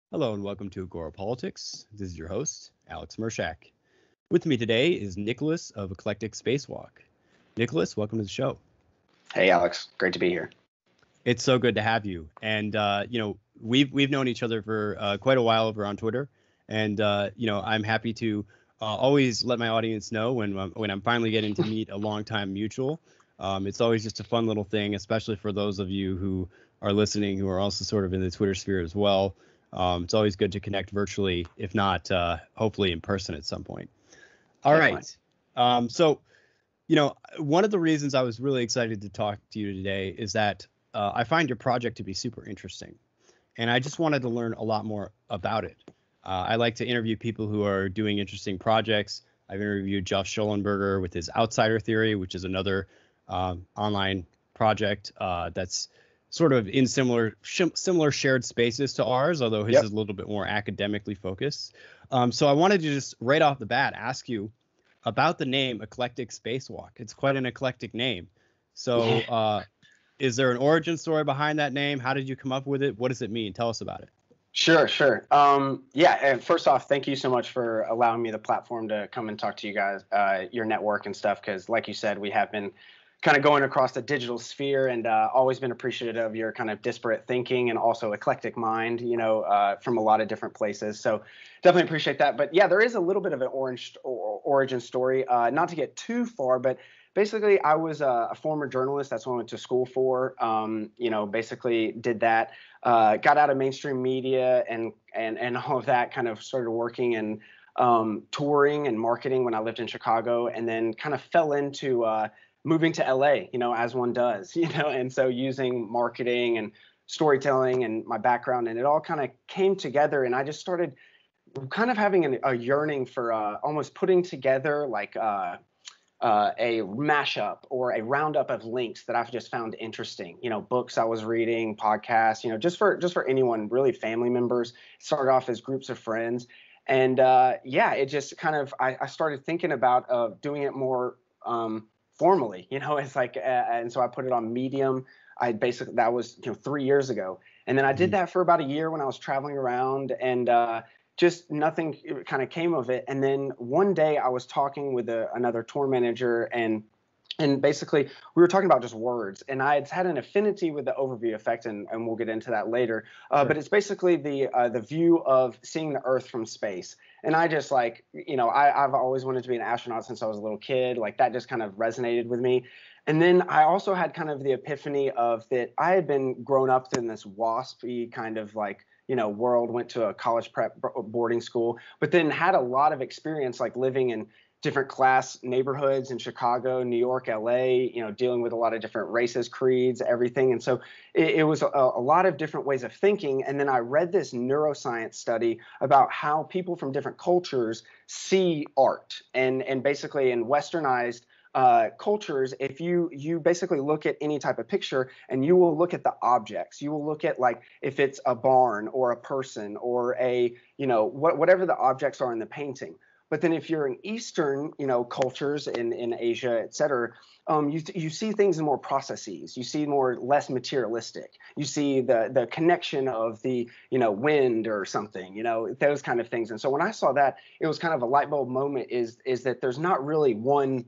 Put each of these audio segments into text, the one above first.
Hello and welcome to Agora Politics. This is your host, Alex Mershak. With me today is Nicholas of Eclectic Spacewalk. Nicholas, welcome to the show. Hey, Alex. Great to be here. It's so good to have you. And we've known each other for quite a while over on Twitter, and I'm happy to always let my audience know when I'm finally getting to meet a longtime mutual. It's always just a fun little thing, especially for those of you who are listening who are also sort of in the Twitter sphere as well. It's always good to connect virtually, if not, hopefully in person at some point. All Definitely. right. So, one of the reasons I was really excited to talk to you today is that I find your project to be super interesting, and I just wanted to learn a lot more about it. I like to interview people who are doing interesting projects. I've interviewed Josh Schollenberger with his Outsider Theory, which is another online project that's sort of in similar shared spaces to ours, although his is a little bit more academically focused. So I wanted to just right off the bat ask you about the name Eclectic Spacewalk. It's quite an eclectic name. So is there an origin story behind that name? How did you come up with it? What does it mean? Tell us about it. Sure. And first off, thank you so much for allowing me the platform to come and talk to you guys, your network and stuff, because like you said, we have been kind of going across the digital sphere and always been appreciative of your kind of disparate thinking and also eclectic mind, from a lot of different places. So definitely appreciate that. But yeah, there is a little bit of an origin story, not to get too far, but basically I was a former journalist. That's what I went to school for. Basically did that, got out of mainstream media and all of that, kind of started working and touring and marketing when I lived in Chicago, and then kind of fell into moving to LA, as one does, and so using marketing and storytelling and my background, and it all kind of came together. And I just started kind of having a yearning for almost putting together like a mashup or a roundup of links that I've just found interesting, books I was reading, podcasts, just for anyone, really family members. It started off as groups of friends. And it just kind of, I started thinking about doing it more formally, it's like, and so I put it on Medium. That was 3 years ago, and then I did that for about a year when I was traveling around, and just nothing kind of came of it. And then one day I was talking with another tour manager, and basically we were talking about just words, and I had an affinity with the overview effect, and we'll get into that later. Sure. But it's basically the view of seeing the Earth from space. And I just I've always wanted to be an astronaut since I was a little kid. Like that just kind of resonated with me. And then I also had kind of the epiphany of that I had been grown up in this waspy kind of world, went to a college prep boarding school, but then had a lot of experience like living in different class neighborhoods in Chicago, New York, LA, dealing with a lot of different races, creeds, everything. And so it was a lot of different ways of thinking. And then I read this neuroscience study about how people from different cultures see art, and basically in westernized cultures, if you basically look at any type of picture and you will look at the objects, you will look at like if it's a barn or a person or whatever the objects are in the painting. But then if you're in Eastern, cultures in Asia, et cetera, you see things in more processes. You see less materialistic. You see the connection of the, wind or something, those kind of things. And so when I saw that, it was kind of a light bulb moment is that there's not really one,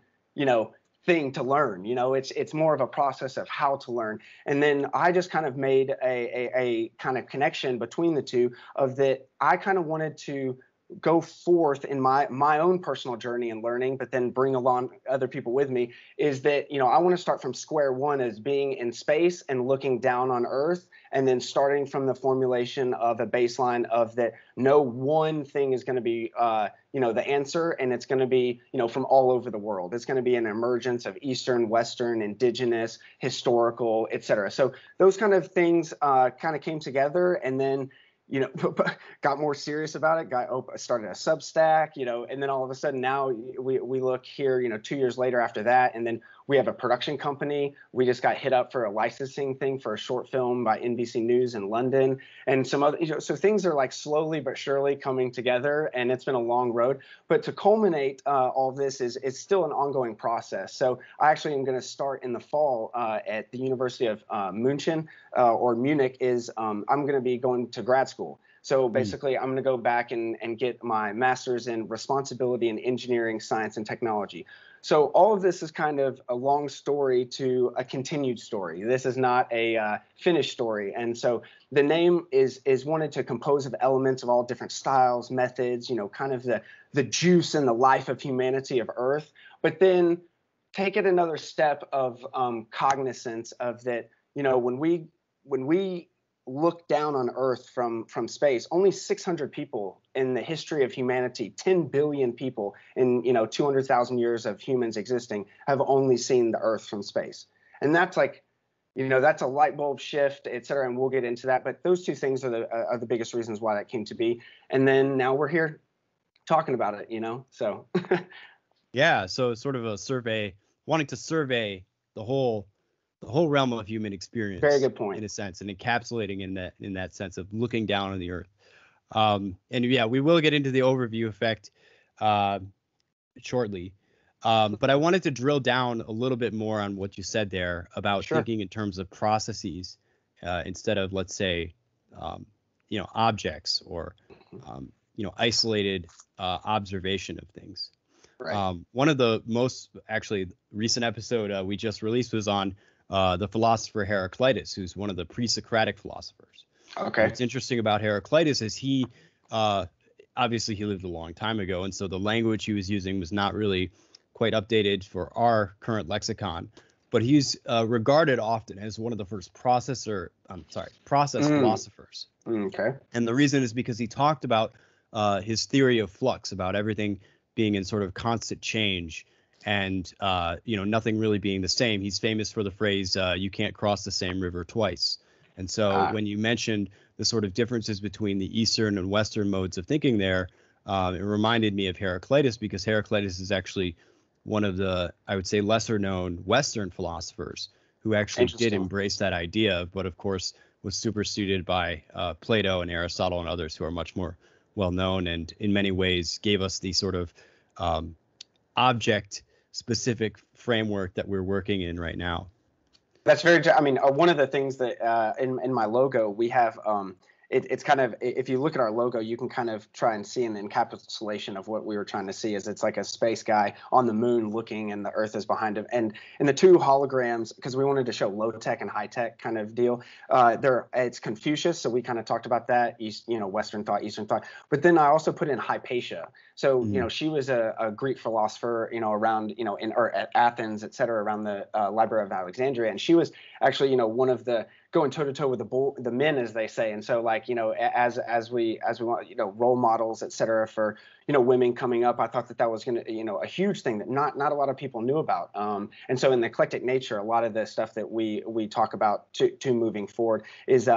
thing to learn. It's more of a process of how to learn. And then I just kind of made a kind of connection between the two of that. I kind of wanted to go forth in my own personal journey and learning, but then bring along other people with me, is that, I want to start from square one as being in space and looking down on Earth, and then starting from the formulation of a baseline of that no one thing is going to be, the answer, and it's going to be, from all over the world. It's going to be an emergence of Eastern, Western, indigenous, historical, et cetera. So those kind of things kind of came together, and then got more serious about it, started a Substack, and then all of a sudden now we look here, 2 years later after that, and then we have a production company. We just got hit up for a licensing thing for a short film by NBC News in London, and some other, so things are like slowly but surely coming together, and it's been a long road. But to culminate all this is still an ongoing process. So I actually am going to start in the fall at the University of München or Munich. I'm going to be going to grad school. So basically, I'm going to go back and get my master's in responsibility in engineering, science, and technology. So all of this is kind of a long story to a continued story. This is not a finished story. And so the name is wanted to compose of elements of all different styles, methods, kind of the juice and the life of humanity of Earth, but then take it another step of cognizance of that, when we look down on Earth from space, only 600 people in the history of humanity, 10 billion people in 200,000 years of humans existing, have only seen the Earth from space. And that's like, that's a light bulb shift, et cetera, and we'll get into that. But those two things are the biggest reasons why that came to be. And then now we're here talking about it, so. Yeah, so it's sort of a survey, wanting to survey the whole realm of human experience. Very good point. In a sense, and encapsulating in that sense of looking down on the Earth. And yeah, we will get into the overview effect shortly. But I wanted to drill down a little bit more on what you said there about thinking in terms of processes instead of, let's say, objects or isolated observation of things. Right. One of the most actually recent episode we just released was on the philosopher Heraclitus, who's one of the pre-Socratic philosophers. Okay. What's interesting about Heraclitus is he obviously he lived a long time ago, and so the language he was using was not really quite updated for our current lexicon. But he's regarded often as one of the first process philosophers. Okay. And the reason is because he talked about his theory of flux, about everything being in sort of constant change and, nothing really being the same. He's famous for the phrase, you can't cross the same river twice. And so when you mentioned the sort of differences between the Eastern and Western modes of thinking there, it reminded me of Heraclitus, because Heraclitus is actually one of the, I would say, lesser known Western philosophers who actually did embrace that idea, but of course was superseded by Plato and Aristotle and others who are much more well known, and in many ways gave us the sort of object specific framework that we're working in right now. That's very, I mean, one of the things that in my logo, we have, it's kind of, if you look at our logo, you can kind of try and see an encapsulation of what we were trying to see. Is it's like a space guy on the moon looking, and the Earth is behind him. And in the two holograms, because we wanted to show low tech and high tech kind of deal, it's Confucius. So we kind of talked about that, Western thought, Eastern thought. But then I also put in Hypatia. So, she was a Greek philosopher, around, at Athens, et cetera, around the Library of Alexandria. And she was actually, one of the going toe to toe with the men, as they say. And so, like, as we want, role models, et cetera, for, women coming up, I thought that was going to, a huge thing that not a lot of people knew about. And so in the eclectic nature, a lot of the stuff that we talk about to moving forward is,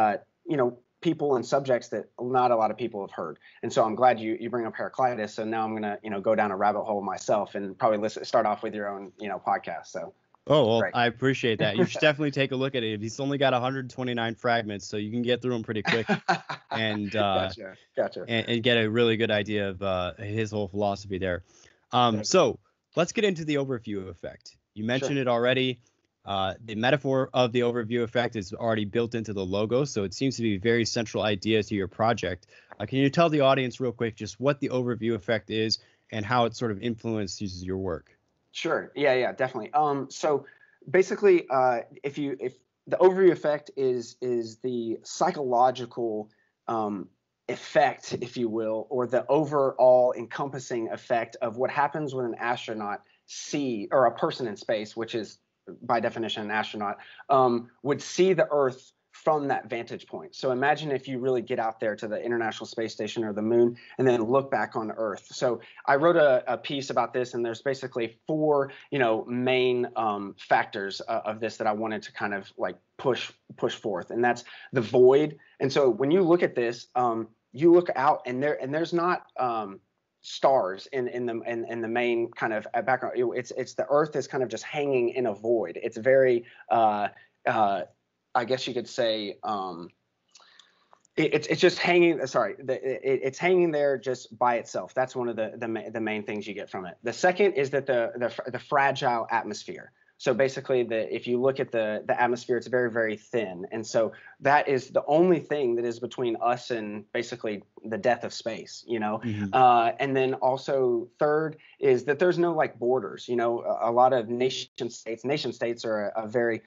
people and subjects that not a lot of people have heard. And so I'm glad you bring up Heraclitus. So now I'm going to, go down a rabbit hole myself and probably start off with your own, podcast. So. Oh, well, great. I appreciate that. You should definitely take a look at it. He's only got 129 fragments, so you can get through them pretty quick and gotcha. And get a really good idea of his whole philosophy there. So let's get into the overview effect. You mentioned it already. The metaphor of the overview effect is already built into the logo, so it seems to be a very central idea to your project. Can you tell the audience real quick just what the overview effect is and how it sort of influences your work? Sure. Yeah, definitely. So basically, if the overview effect is the psychological effect, if you will, or the overall encompassing effect of what happens when an astronaut or a person in space, which is by definition an astronaut, would see the Earth from that vantage point. So imagine if you really get out there to the International Space Station or the moon and then look back on Earth. So I wrote a piece about this, and there's basically four, main factors of this that I wanted to kind of like push forth, and that's the void. And so when you look at this, you look out, and there's not stars in the main kind of background. It's the Earth is kind of just hanging in a void. It's very I guess you could say it's just hanging. Sorry, it's hanging there just by itself. That's one of the main things you get from it. The second is that the fragile atmosphere. So basically, if you look at the atmosphere, it's very, very thin. And so that is the only thing that is between us and basically the death of space, you know. Hmm. And then also third is that there's no like borders. You know, a lot of nation states are a very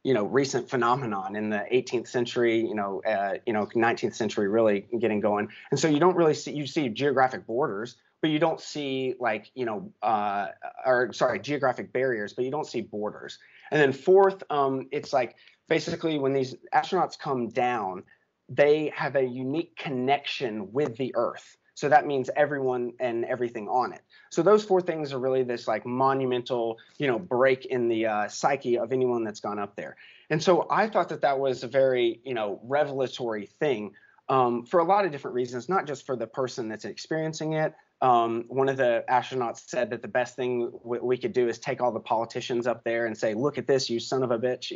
recent phenomenon in the 18th century, 19th century really getting going. And so you don't really see, you see geographic borders, but you don't see like, geographic barriers, but you don't see borders. And then fourth, it's like basically when these astronauts come down, they have a unique connection with the Earth. So that means everyone and everything on it. So those four things are really this like monumental, break in the psyche of anyone that's gone up there. And so I thought that was a very, revelatory thing for a lot of different reasons, not just for the person that's experiencing it. One of the astronauts said that the best thing we could do is take all the politicians up there and say, look at this, you son of a bitch.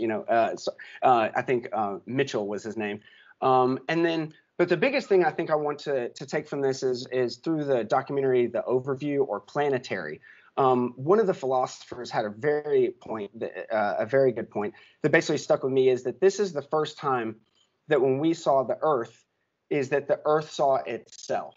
I think Mitchell was his name. But the biggest thing I think I want to take from this is through the documentary, The Overview or Planetary. One of the philosophers had a very good point that basically stuck with me, is that this is the first time that when we saw the Earth, is that the Earth saw itself.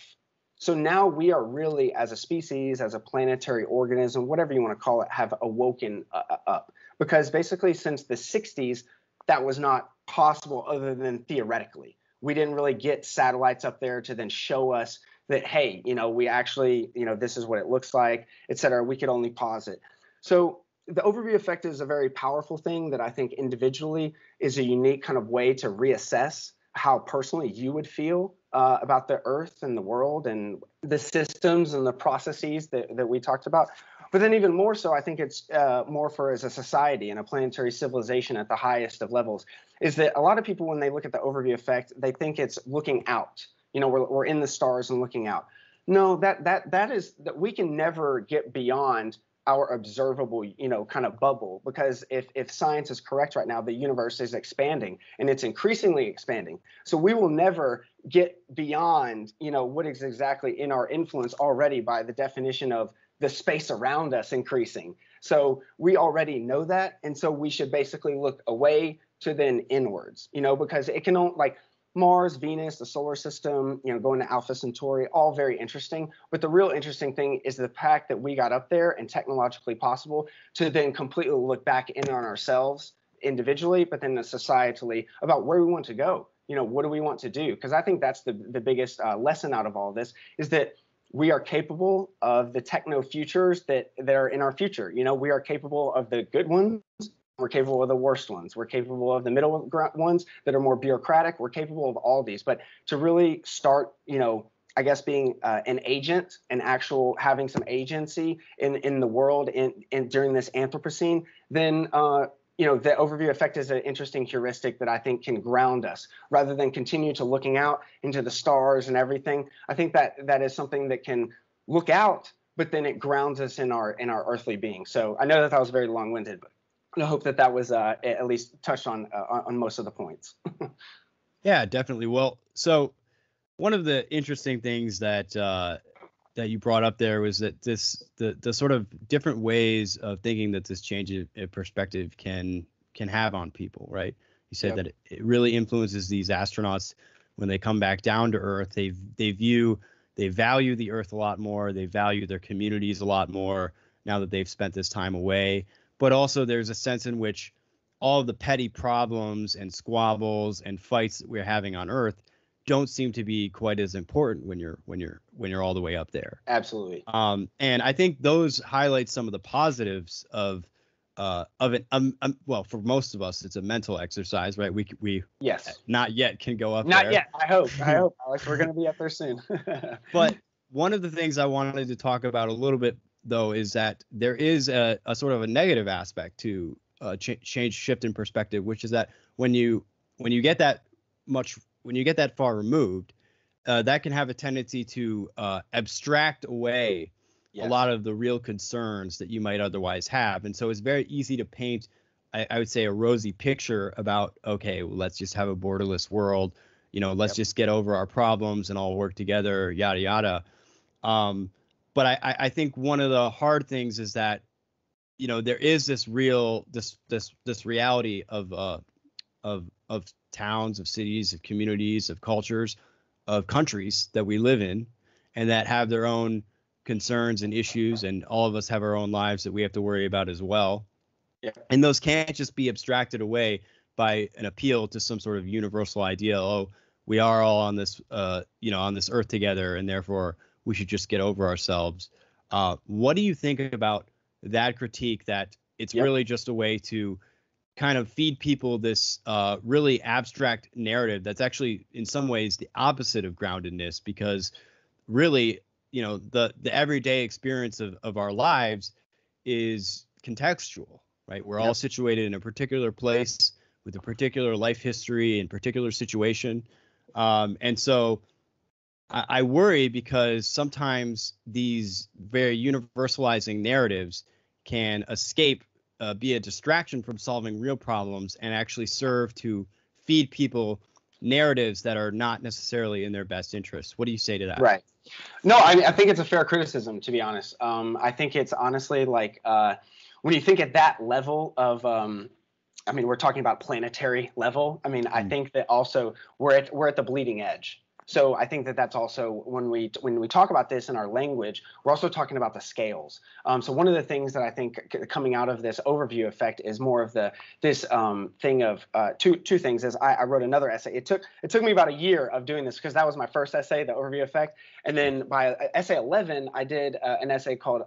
So now we are really, as a species, as a planetary organism, whatever you want to call it, have awoken up. Because basically since the 60s, that was not possible other than theoretically. We didn't really get satellites up there to then show us that, hey, we actually, this is what it looks like, et cetera. We could only posit. So the overview effect is a very powerful thing that I think individually is a unique kind of way to reassess how personally you would feel about the Earth and the world and the systems and the processes that we talked about. But then even more so, I think it's more for as a society and a planetary civilization at the highest of levels, is that a lot of people, when they look at the overview effect, they think it's looking out. We're in the stars and looking out. No, that is that we can never get beyond our observable, kind of bubble, because if science is correct right now, the universe is expanding and it's increasingly expanding. So we will never get beyond, what is exactly in our influence already by the definition of the space around us increasing. So we already know that. And so we should basically look away to then inwards, because it can only, like, Mars, Venus, the solar system, going to Alpha Centauri, all very interesting. But the real interesting thing is the fact that we got up there and technologically possible to then completely look back in on ourselves individually, but then societally about where we want to go. What do we want to do? Because I think that's the biggest lesson out of all this, is that we are capable of the techno futures that are in our future. We are capable of the good ones. We're capable of the worst ones. We're capable of the middle ones that are more bureaucratic. We're capable of all these. But to really start, I guess being an agent and actual having some agency in the world in during this Anthropocene, then the overview effect is an interesting heuristic that I think can ground us rather than continue to looking out into the stars and everything. I think that is something that can look out, but then it grounds us in our earthly being. So I know that was very long-winded, but I hope that was at least touched on most of the points. Yeah, definitely. Well, so one of the interesting things that you brought up there was that the sort of different ways of thinking that this change in perspective can have on people, right? You said that it really influences these astronauts when they come back down to Earth. They value the Earth a lot more. They value their communities a lot more now that they've spent this time away. But also there's a sense in which all of the petty problems and squabbles and fights that we're having on Earth don't seem to be quite as important when you're all the way up there. Absolutely. And I think those highlight some of the positives of it. Well, for most of us, it's a mental exercise, right? We yes, not yet can go up not there. yet. I hope, Alex, we're going to be up there soon. But one of the things I wanted to talk about a little bit, though, is that there is a sort of a negative aspect to shift in perspective, which is that when you get that far removed, that can have a tendency to abstract away a lot of the real concerns that you might otherwise have. And so it's very easy to paint, I would say, a rosy picture about, okay, well, let's just have a borderless world, let's just get over our problems and all work together, yada, yada. But I think one of the hard things is that there is this real this reality of towns, of cities, of communities, of cultures, of countries that we live in, and that have their own concerns and issues, and all of us have our own lives that we have to worry about as well. Yeah. And those can't just be abstracted away by an appeal to some sort of universal idea. Oh, we are all on this, on this earth together, and therefore we should just get over ourselves. What do you think about that critique, that it's really just a way to kind of feed people this really abstract narrative that's actually in some ways the opposite of groundedness? Because really, the everyday experience of our lives is contextual, right? We're all situated in a particular place with a particular life history and particular situation. And so I worry, because sometimes these very universalizing narratives can escape, be a distraction from solving real problems, and actually serve to feed people narratives that are not necessarily in their best interest. What do you say to that? Right. No, I think it's a fair criticism, to be honest. I think it's honestly like when you think at that level of, we're talking about planetary level. I think that also we're at the bleeding edge. So I think that that's also when we talk about this in our language, we're also talking about the scales. So one of the things that I think coming out of this overview effect is more of this thing of two things. Is I wrote another essay. It took me about a year of doing this, because that was my first essay, the overview effect. And then by essay 11, I did an essay called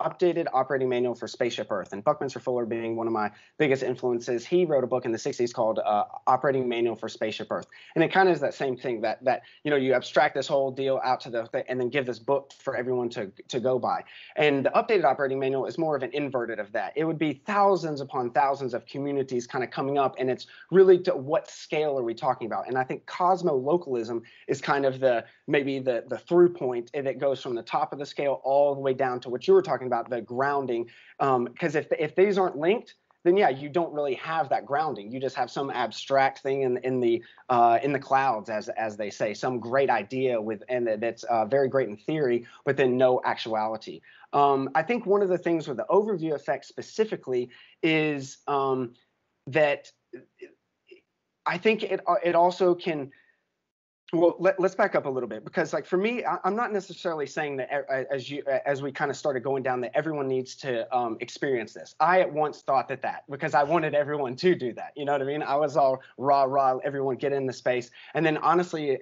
Updated Operating Manual for Spaceship Earth. And Buckminster Fuller being one of my biggest influences, he wrote a book in the 60s called Operating Manual for Spaceship Earth. And it kind of is that same thing that you abstract this whole deal out to and then give this book for everyone to go by. And the updated operating manual is more of an inverted of that. It would be thousands upon thousands of communities kind of coming up, and it's really to what scale are we talking about? And I think cosmo-localism is kind of maybe the through point, and it goes from the top of the scale all the way down to what you were talking about, the grounding. Because if these aren't linked, then you don't really have that grounding. You just have some abstract thing in the clouds, as they say, some great idea that's very great in theory, but then no actuality. I think one of the things with the overview effect specifically is that I think it also can. Well, let's back up a little bit, because like for me, I'm not necessarily saying that as we kind of started going down that everyone needs to experience this. I at once thought that because I wanted everyone to do that. You know what I mean? I was all rah, everyone get in the space. And then honestly,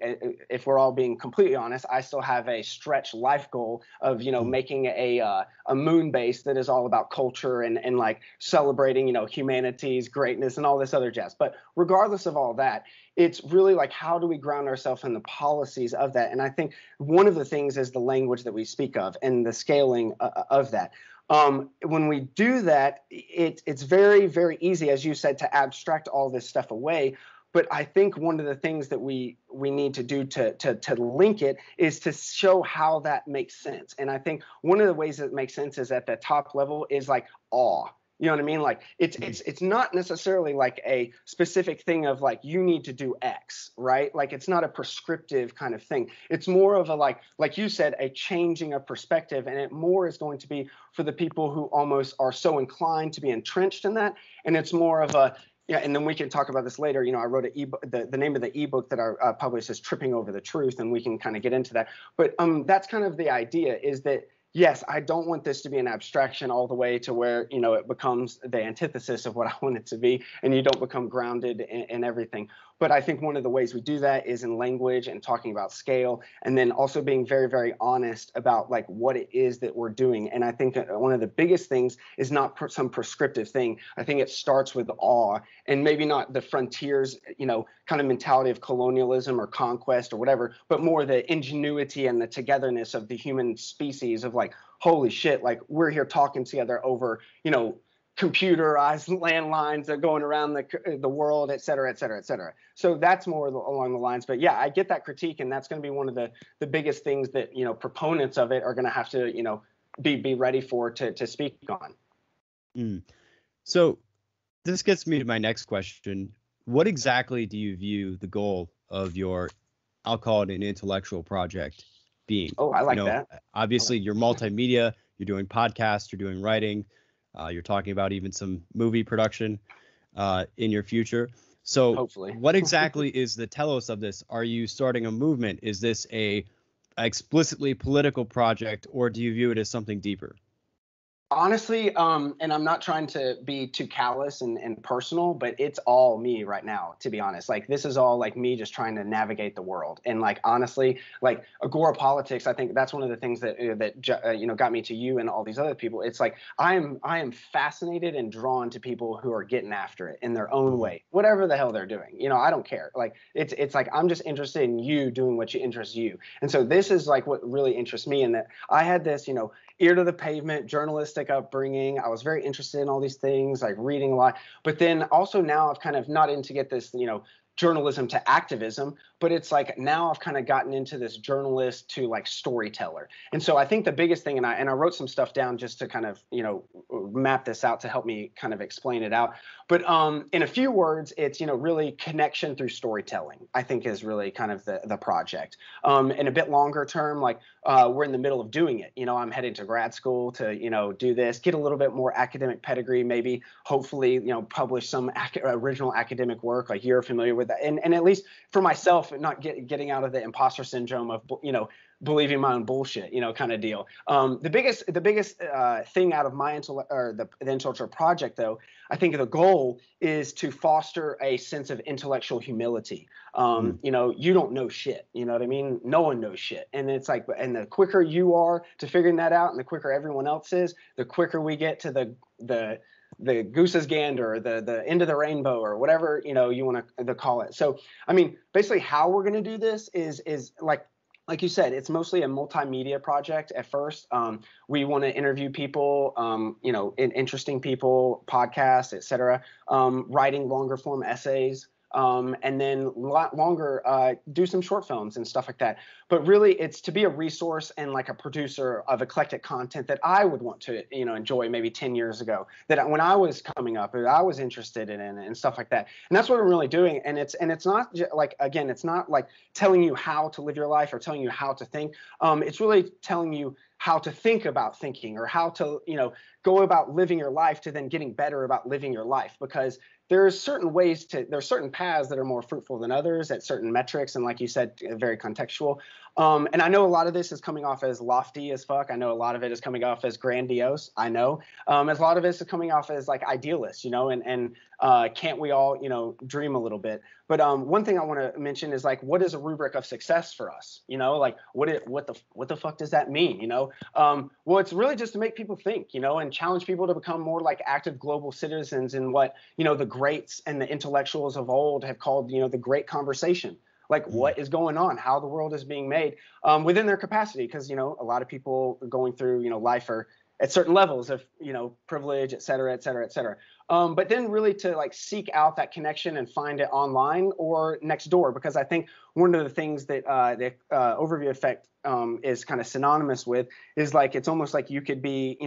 if we're all being completely honest, I still have a stretch life goal of, making a moon base that is all about culture and like celebrating, humanity's greatness and all this other jazz. But regardless of all that, it's really like, how do we ground ourselves in the policies of that? And I think one of the things is the language that we speak of and the scaling of that. When we do that, it's very, very easy, as you said, to abstract all this stuff away. But I think one of the things that we need to do to link it is to show how that makes sense. And I think one of the ways that makes sense is at the top level is like awe. You know what I mean? Like it's not necessarily like a specific thing of like you need to do X, right? Like it's not a prescriptive kind of thing. It's more of a like you said, a changing of perspective, and it more is going to be for the people who almost are so inclined to be entrenched in that. And it's more of a and then we can talk about this later. I wrote an ebook. The name of the ebook that I published is Tripping Over the Truth, and we can kind of get into that. But that's kind of the idea, is that yes, I don't want this to be an abstraction all the way to where, it becomes the antithesis of what I want it to be, and you don't become grounded in everything. But I think one of the ways we do that is in language and talking about scale, and then also being very, very honest about like what it is that we're doing. And I think one of the biggest things is not some prescriptive thing. I think it starts with awe, and maybe not the frontiers, kind of mentality of colonialism or conquest or whatever, but more the ingenuity and the togetherness of the human species of like, holy shit, like we're here talking together over, computerized landlines that are going around the world, et cetera, et cetera, et cetera. So that's more along the lines. But yeah, I get that critique, and that's going to be one of the biggest things that proponents of it are going to have to be ready for to speak on. So this gets me to my next question. What exactly do you view the goal of your, I'll call it an intellectual project, being? Oh, I like that. Obviously, you're multimedia. You're doing podcasts. You're doing writing. You're talking about even some movie production in your future. So Hopefully. what exactly is the telos of this? Are you starting a movement? Is this a explicitly political project, or do you view it as something deeper? Honestly, and I'm not trying to be too callous and personal, but it's all me right now, to be honest. Like, this is all like me just trying to navigate the world. And like, honestly, like Agora Politics, I think that's one of the things that got me to you and all these other people. It's like I am fascinated and drawn to people who are getting after it in their own way, whatever the hell they're doing. I don't care. Like, it's like I'm just interested in you doing what you interest you. And so this is like what really interests me, in that I had this, ear to the pavement, journalistic upbringing. I was very interested in all these things, like reading a lot. But then also now I've kind of not into get this, journalism to activism, but it's like now I've kind of gotten into this journalist to like storyteller. And so I think the biggest thing, and I wrote some stuff down just to kind of, map this out to help me kind of explain it out. But in a few words, it's, really connection through storytelling, I think, is really kind of the project. In a bit longer term, like we're in the middle of doing it. I'm heading to grad school to, do this, get a little bit more academic pedigree, maybe hopefully, publish some original academic work, like you're familiar with that. And at least for myself, not getting out of the imposter syndrome of, believing my own bullshit, kind of deal. The biggest thing out of my the intellectual project, though, I think the goal is to foster a sense of intellectual humility. You don't know shit. You know what I mean? No one knows shit. And it's like, and the quicker you are to figuring that out, and the quicker everyone else is, the quicker we get to the goose's gander, the end of the rainbow, or whatever, you want to call it. So, I mean, basically how we're going to do this is like you said, it's mostly a multimedia project at first. We want to interview people, interesting people, podcasts, etc. Writing longer form essays, and then longer do some short films and stuff like that. But really, it's to be a resource and like a producer of eclectic content that I would want to, enjoy maybe 10 years ago, that when I was coming up, I was interested in and stuff like that. And that's what we're really doing. And it's not like, again, it's not like telling you how to live your life or telling you how to think. It's really telling you how to think about thinking, or how to, go about living your life, to then getting better about living your life. Because there's certain paths that are more fruitful than others at certain metrics. And like you said, very contextual. And I know a lot of this is coming off as lofty as fuck. I know a lot of it is coming off as grandiose. I know as a lot of it is coming off as like idealist, and can't we all, dream a little bit? But one thing I want to mention is like, what is a rubric of success for us? Like what the fuck does that mean? Well, it's really just to make people think, and challenge people to become more like active global citizens in what, the greats and the intellectuals of old have called, the great conversation. Like, what is going on, how the world is being made within their capacity. Because, a lot of people going through, life are at certain levels of, privilege, et cetera, et cetera, et cetera. But then really to like seek out that connection and find it online or next door. Because I think one of the things that the overview effect is kind of synonymous with is like, it's almost like you could be,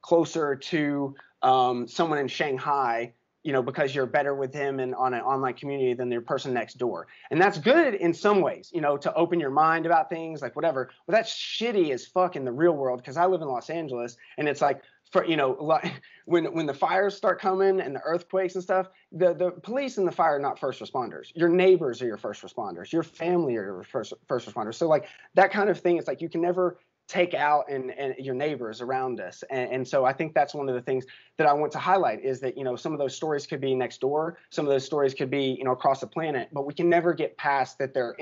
closer to someone in Shanghai, because you're better with him and on an online community than the person next door. And that's good in some ways, to open your mind about things, like whatever. But that's shitty as fuck in the real world, because I live in Los Angeles, and it's like, when the fires start coming and the earthquakes and stuff, the police and the fire are not first responders. Your neighbors are your first responders. Your family are your first responders. So like that kind of thing, it's like you can never take out and your neighbors around us. And so I think that's one of the things that I want to highlight, is that, some of those stories could be next door. Some of those stories could be, across the planet, but we can never get past that they're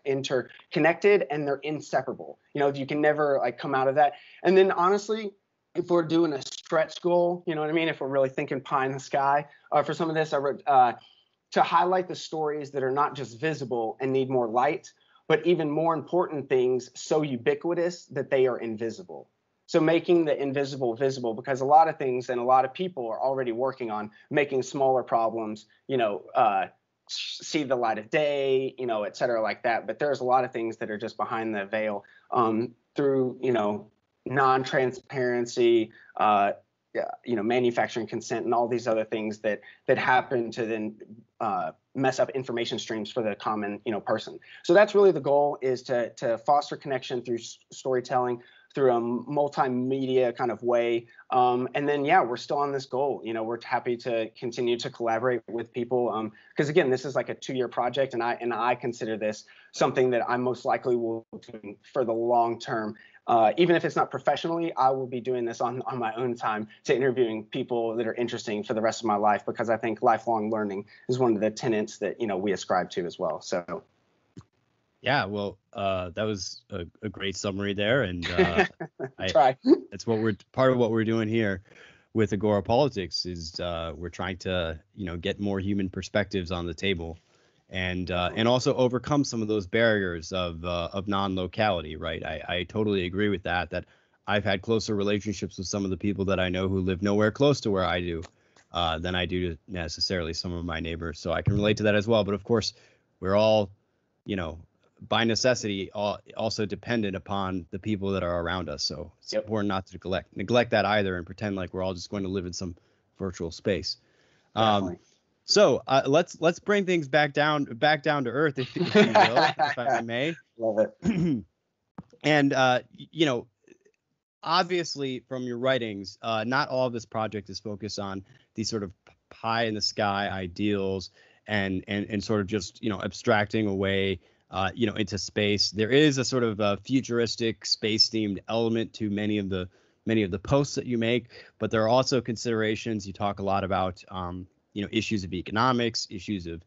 interconnected and they're inseparable. You can never like come out of that. And then honestly, if we're doing a stretch goal, you know what I mean? If we're really thinking pie in the sky, for some of this, I wrote to highlight the stories that are not just visible and need more light, but even more important things, so ubiquitous that they are invisible. So making the invisible visible, because a lot of things and a lot of people are already working on making smaller problems, see the light of day, et cetera, like that. But there's a lot of things that are just behind the veil through, non-transparency, manufacturing consent and all these other things that happen to then mess up information streams for the common, person. So that's really the goal, is to foster connection through storytelling, through a multimedia kind of way. And then, yeah, we're still on this goal. You know, we're happy to continue to collaborate with people. Because again, this is like a 2-year project, and I consider this something that I most likely will do for the long term. Even if it's not professionally, I will be doing this on my own time, to interviewing people that are interesting for the rest of my life, because I think lifelong learning is one of the tenets that, you know, we ascribe to as well. So. Yeah, well, that was a great summary there, and that's part of what we're doing here with Agora Politics is we're trying to, you know, get more human perspectives on the table, and also overcome some of those barriers of non-locality, right? I totally agree with that. That I've had closer relationships with some of the people that I know who live nowhere close to where I do than I do to necessarily some of my neighbors. So I can relate to that as well. But of course, we're all, you know, by necessity also dependent upon the people that are around us. So it's important not to neglect that either, and pretend like we're all just going to live in some virtual space. So let's bring things back down to earth, if you will, if I may. Love it. And you know, obviously from your writings, not all of this project is focused on these sort of pie in the sky ideals and sort of just, you know, abstracting away you know, into space. There is a sort of a futuristic space-themed element to many of the posts that you make, but there are also considerations. You talk a lot about you know, issues of economics, issues of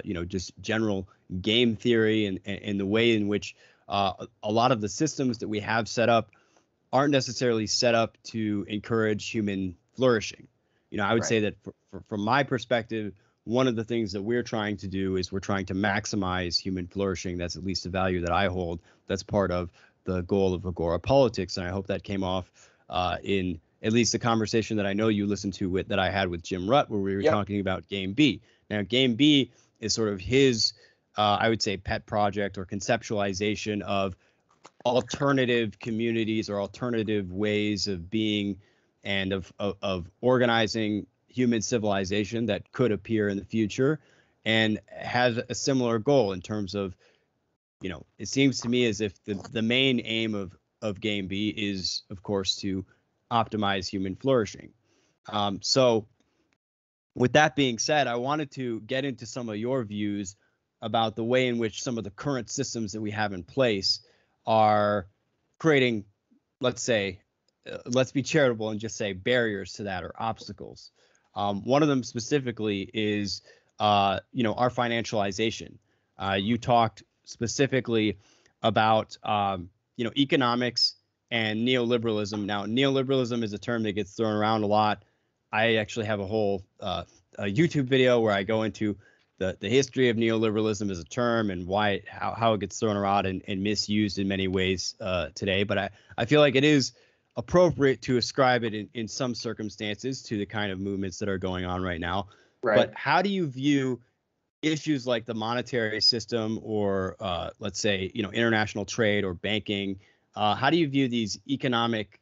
you know, just general game theory, and the way in which a lot of the systems that we have set up aren't necessarily set up to encourage human flourishing. You know, I would say that from my perspective, one of the things that we're trying to do is we're trying to maximize human flourishing. That's at least a value that I hold. That's part of the goal of Agora Politics, and I hope that came off in at least the conversation that I know you listened to that I had with Jim Rutt, where we were talking about Game B. Now, Game B is sort of his, I would say, pet project or conceptualization of alternative communities or alternative ways of being and of organizing human civilization that could appear in the future, and has a similar goal in terms of, you know, it seems to me as if the main aim of Game B is, of course, to optimize human flourishing. So with that being said, I wanted to get into some of your views about the way in which some of the current systems that we have in place are creating, let's say, let's be charitable and just say barriers to that, or obstacles. One of them specifically is, you know, our financialization. You talked specifically about, you know, economics and neoliberalism. Now, neoliberalism is a term that gets thrown around a lot. I actually have a whole a YouTube video where I go into the history of neoliberalism as a term and how it gets thrown around and misused in many ways today. But I feel like it is appropriate to ascribe it in some circumstances to the kind of movements that are going on right now. Right. But how do you view issues like the monetary system, or let's say, you know, international trade or banking? How do you view these economic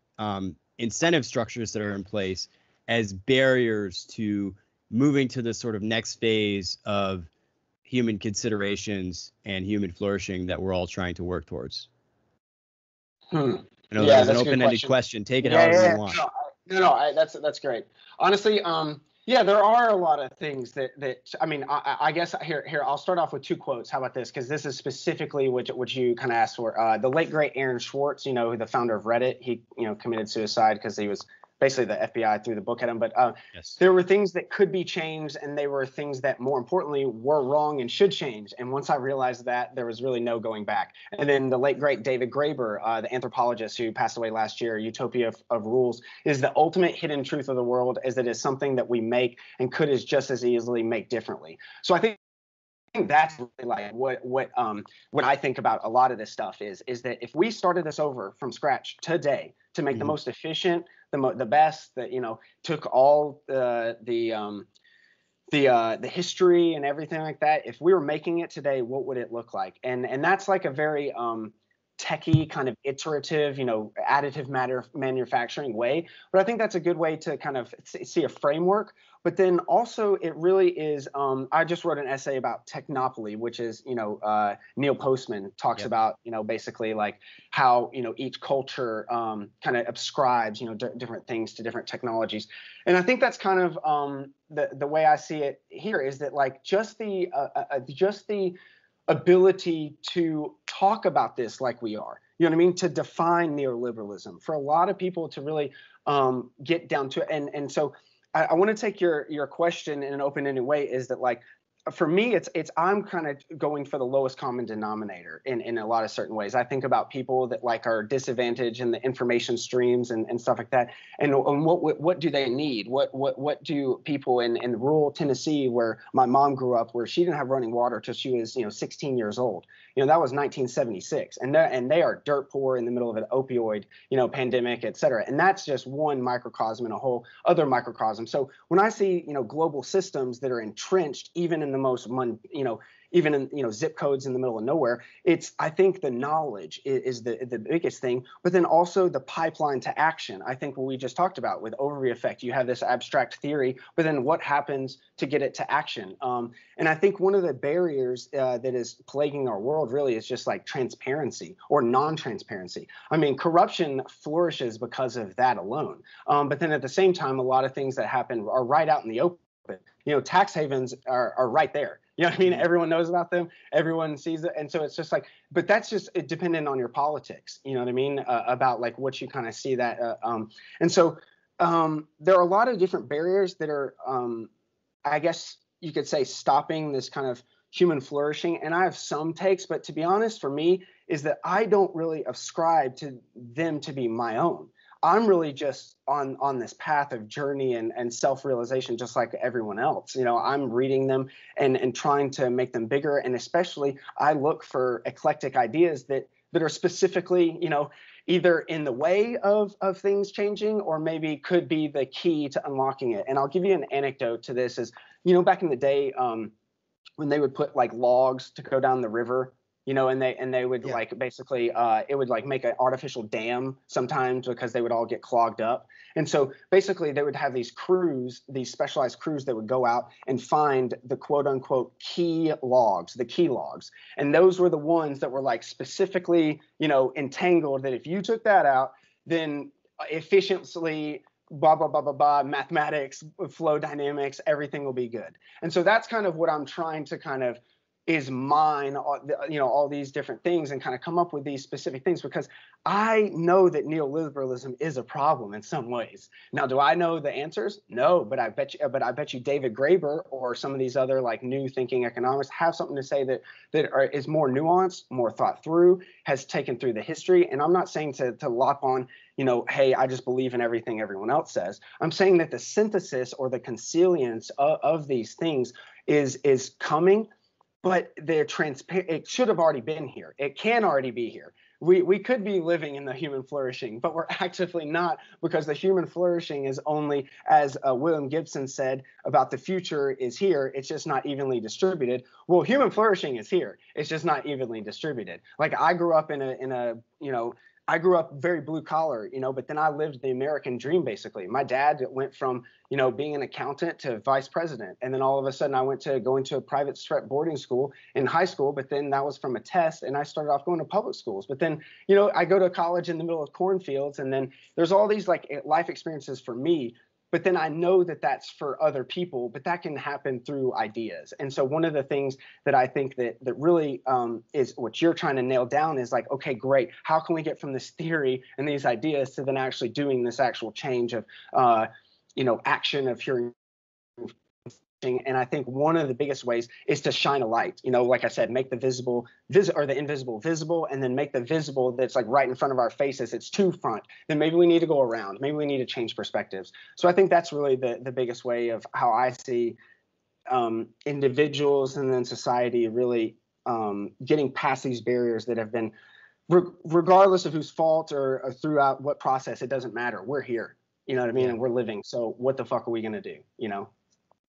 incentive structures that are in place as barriers to moving to the sort of next phase of human considerations and human flourishing that we're all trying to work towards? I know that was an open-ended question. Take it however you want. No, that's great. Honestly, yeah, there are a lot of things that I mean, I guess here I'll start off with 2 quotes. How about this? Because this is specifically what you kind of asked for. The late great Aaron Swartz, you know, the founder of Reddit, he, you know, committed suicide because he was basically the FBI threw the book at him. But there were things that could be changed, and they were things that, more importantly, were wrong and should change. And once I realized that, there was really no going back. And then the late, great David Graeber, the anthropologist who passed away last year, Utopia of Rules, is the ultimate hidden truth of the world, is that it's something that we make and could just as easily make differently. So I think that's really like what I think about a lot of this stuff is that if we started this over from scratch today to make the most efficient, the best, that, you know, took all the history and everything like that, if we were making it today, what would it look like? And that's like a very techie kind of iterative, additive matter manufacturing way. But I think that's a good way to kind of see a framework. But then also it really is, I just wrote an essay about technopoly, which is, Neil Postman talks about, basically like how, each culture kind of ascribes, different things to different technologies. And I think that's kind of the way I see it here is that like just the ability to talk about this like we are, you know what I mean, to define neoliberalism for a lot of people to really get down to it. And so I want to take your question in an open-ended way is that like, for me, it's I'm kind of going for the lowest common denominator in a lot of certain ways. I think about people that like are disadvantaged in the information streams and stuff like that. And what do they need? What do people in rural Tennessee, where my mom grew up, where she didn't have running water till she was 16 years old. That was 1976, and they are dirt poor in the middle of an opioid pandemic, et cetera. And that's just one microcosm in a whole other microcosm. So when I see global systems that are entrenched even in the most even in zip codes in the middle of nowhere, I think the knowledge is the biggest thing, but then also the pipeline to action. I think what we just talked about with overview effect, you have this abstract theory, but then what happens to get it to action? And I think one of the barriers that is plaguing our world really is just like transparency or non-transparency. I mean, corruption flourishes because of that alone. But then at the same time, a lot of things that happen are right out in the open. Tax havens are right there. You know what I mean? Everyone knows about them. Everyone sees it. And so it's just like, but that's just dependent on your politics. You know what I mean? About like what you kind of see that. And so there are a lot of different barriers that are, I guess you could say, stopping this kind of human flourishing. And I have some takes, but to be honest, for me, is that I don't really ascribe to them to be my own. I'm really just on this path of journey and self-realization, just like everyone else. I'm reading them and trying to make them bigger. And especially I look for eclectic ideas that are specifically, either in the way of things changing or maybe could be the key to unlocking it. And I'll give you an anecdote to this is, back in the day when they would put like logs to go down the river, and they would like basically it would like make an artificial dam sometimes because they would all get clogged up. And so basically they would have these crews, these specialized crews that would go out and find the quote unquote key logs. And those were the ones that were like specifically, entangled, that if you took that out, then efficiently blah, blah, blah, blah, blah, mathematics, flow dynamics, everything will be good. And so that's kind of what I'm trying to kind of is mine, all these different things and kind of come up with these specific things, because I know that neoliberalism is a problem in some ways. Now, do I know the answers? No, but I bet you David Graeber or some of these other like new thinking economists have something to say that is more nuanced, more thought through, has taken through the history. And I'm not saying to lop on, hey, I just believe in everything everyone else says. I'm saying that the synthesis or the consilience of these things is coming. But it should have already been here. It can already be here. We could be living in the human flourishing, but we're actively not, because the human flourishing is only, as William Gibson said about the future is here, it's just not evenly distributed. Well, human flourishing is here. It's just not evenly distributed. Like I grew up I grew up very blue collar, but then I lived the American dream, basically. My dad went from, being an accountant to vice president. And then all of a sudden I went to going to a private strip boarding school in high school, but then that was from a test. And I started off going to public schools. But then, I go to college in the middle of cornfields. And then there's all these like life experiences for me. But then I know that that's for other people, but that can happen through ideas. And so one of the things that I think that really is what you're trying to nail down is like, okay, great. How can we get from this theory and these ideas to then actually doing this actual change of, action of hearing? And I think one of the biggest ways is to shine a light, like I said, make the visible or the invisible visible, and then make the visible that's like right in front of our faces. It's too front. Then maybe we need to go around. Maybe we need to change perspectives. So I think that's really the biggest way of how I see individuals and then society really getting past these barriers that have been, regardless of whose fault or throughout what process, it doesn't matter. We're here, you know what I mean? And we're living. So what the fuck are we going to do?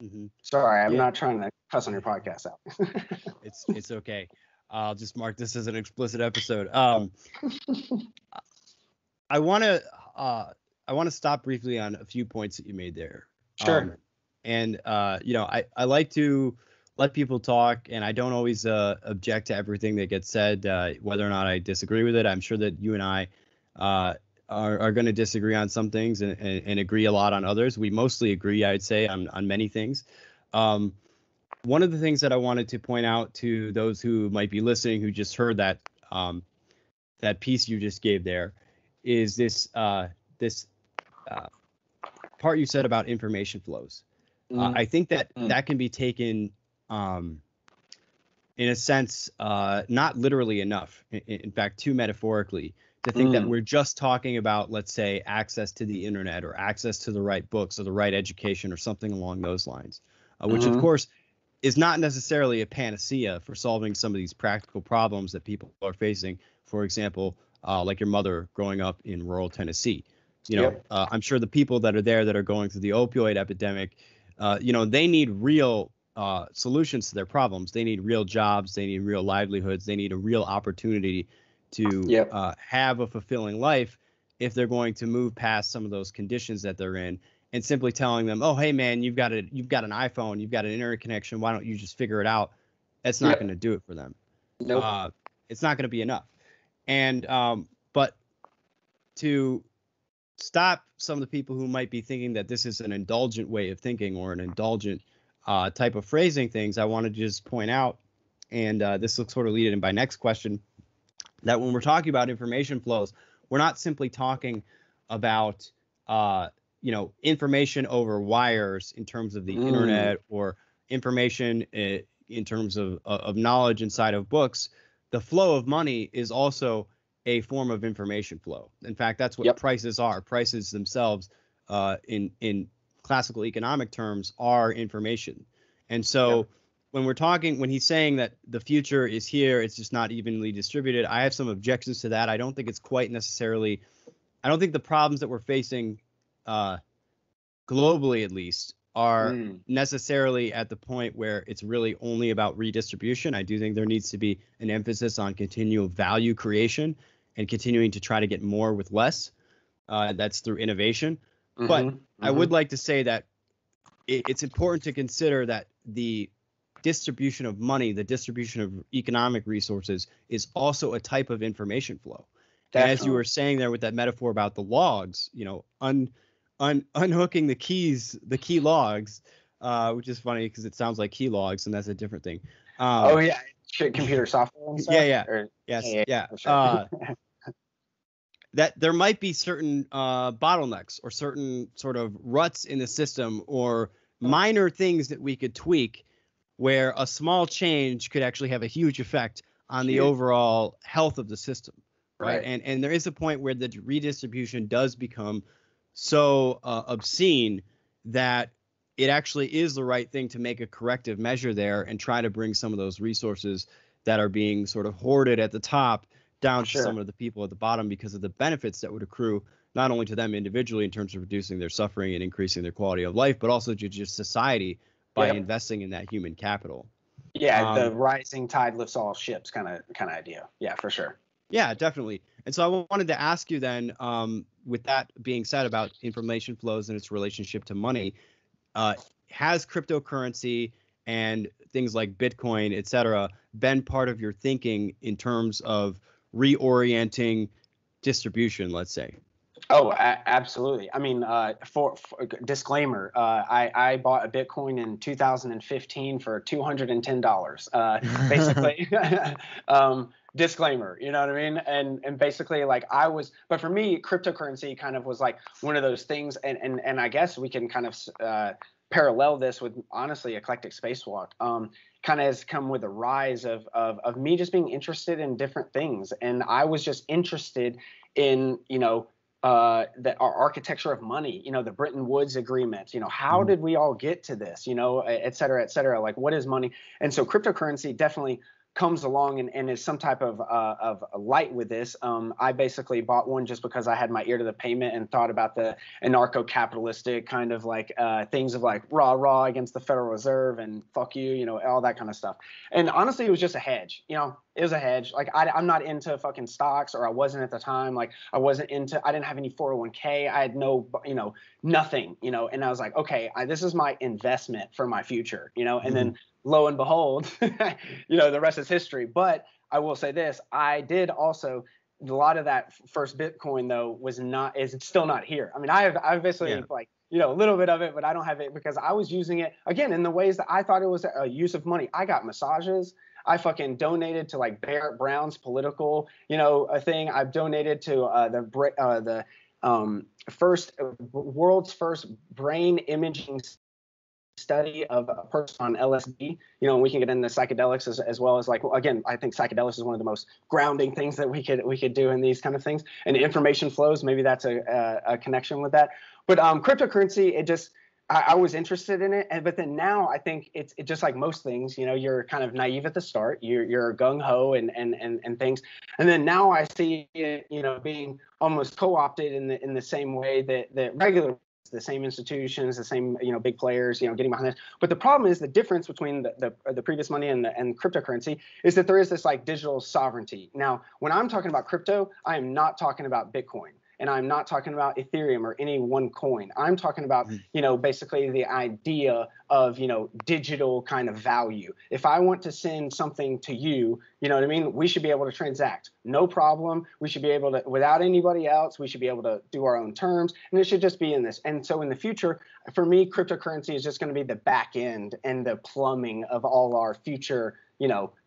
Mm-hmm. Sorry, I'm not trying to cuss on your podcast out. It's okay. I'll just mark this as an explicit episode. I want to stop briefly on a few points that you made there. Sure. I like to let people talk, and I don't always object to everything that gets said, whether or not I disagree with it. I'm sure that you and I are going to disagree on some things and agree a lot on others. We mostly agree, I'd say, on many things. One of the things that I wanted to point out to those who might be listening, who just heard that that piece you just gave there, is this part you said about information flows. I think that can be taken in a sense, not literally enough. In fact, too metaphorically, to think that we're just talking about, let's say, access to the internet or access to the right books or the right education or something along those lines, which of course is not necessarily a panacea for solving some of these practical problems that people are facing. For example, like your mother growing up in rural Tennessee. I'm sure the people that are there that are going through the opioid epidemic, they need real solutions to their problems. They need real jobs. They need real livelihoods. They need a real opportunity to have a fulfilling life if they're going to move past some of those conditions that they're in. And simply telling them, oh, hey, man, you've got an iPhone, you've got an internet connection. Why don't you just figure it out? That's not going to do it for them. Nope. It's not going to be enough. And but to stop some of the people who might be thinking that this is an indulgent way of thinking or an indulgent type of phrasing things, I want to just point out, and this will sort of lead in my next question, that when we're talking about information flows, we're not simply talking about information over wires in terms of the internet or information in terms of knowledge inside of books. The flow of money is also a form of information flow. In fact, that's what prices are. Prices themselves, in classical economic terms, are information. And so when he's saying that the future is here, it's just not evenly distributed, I have some objections to that. I don't think it's quite necessarily, I don't think the problems that we're facing globally, at least, are necessarily at the point where it's really only about redistribution. I do think there needs to be an emphasis on continual value creation and continuing to try to get more with less. That's through innovation. But I would like to say that it's important to consider that the distribution of money, the distribution of economic resources, is also a type of information flow. And as you were saying there with that metaphor about the logs, unhooking the key logs, which is funny because it sounds like key logs, and that's a different thing. Computer software and stuff. Sure. That there might be certain bottlenecks or certain sort of ruts in the system or minor things that we could tweak where a small change could actually have a huge effect on the overall health of the system. Right. And there is a point where the redistribution does become so obscene that it actually is the right thing to make a corrective measure there and try to bring some of those resources that are being sort of hoarded at the top down to some of the people at the bottom, because of the benefits that would accrue not only to them individually in terms of reducing their suffering and increasing their quality of life, but also to just society by investing in that human capital. The rising tide lifts all ships kind of idea. Yeah, for sure. Yeah, definitely. And so I wanted to ask you then, with that being said about information flows and its relationship to money, has cryptocurrency and things like Bitcoin, et cetera, been part of your thinking in terms of reorienting distribution, let's say? Oh, absolutely. I mean, for disclaimer, I bought a Bitcoin in 2015 for $210. Basically, disclaimer, you know what I mean? And basically, like, but for me, cryptocurrency kind of was like one of those things, and I guess we can kind of parallel this with, honestly, Eclectic Spacewalk. Kind of has come with a rise of me just being interested in different things, and I was just interested in our architecture of money, the Bretton Woods Agreement, how did we all get to this, et cetera, et cetera, like what is money? And so cryptocurrency definitely comes along and is some type of light with this. I basically bought one just because I had my ear to the pavement and thought about the anarcho-capitalistic kind of like things of like rah against the Federal Reserve and fuck you, all that kind of stuff. And honestly, it was just a hedge. It was a hedge. Like I'm not into fucking stocks, or I wasn't at the time. Like I didn't have any 401k. I had no, nothing, and I was like, okay, this is my investment for my future, and then lo and behold, the rest is history. But I will say this, I did also, a lot of that first Bitcoin though is still not here. I mean, I've basically like, a little bit of it, but I don't have it because I was using it again in the ways that I thought it was a use of money. I got massages. I fucking donated to like Barrett Brown's political, a thing. I've donated to the world's first brain imaging study of a person on LSD. We can get into psychedelics as well as like, well, again, I think psychedelics is one of the most grounding things that we could do in these kind of things. And information flows, maybe that's a connection with that. But cryptocurrency, I was interested in it, but then now I think it's just like most things, you're kind of naive at the start, you're gung ho and things, and then now I see it, being almost co-opted in the same way that regular, the same institutions, the same big players, getting behind this. But the problem is the difference between the previous money and cryptocurrency is that there is this like digital sovereignty. Now, when I'm talking about crypto, I am not talking about Bitcoin. And I'm not talking about Ethereum or any one coin. I'm talking about, basically the idea of, digital kind of value. If I want to send something to you, you know what I mean? We should be able to transact. No problem. We should be able to, without anybody else, we should be able to do our own terms. And it should just be in this. And so in the future, for me, cryptocurrency is just going to be the back end and the plumbing of all our future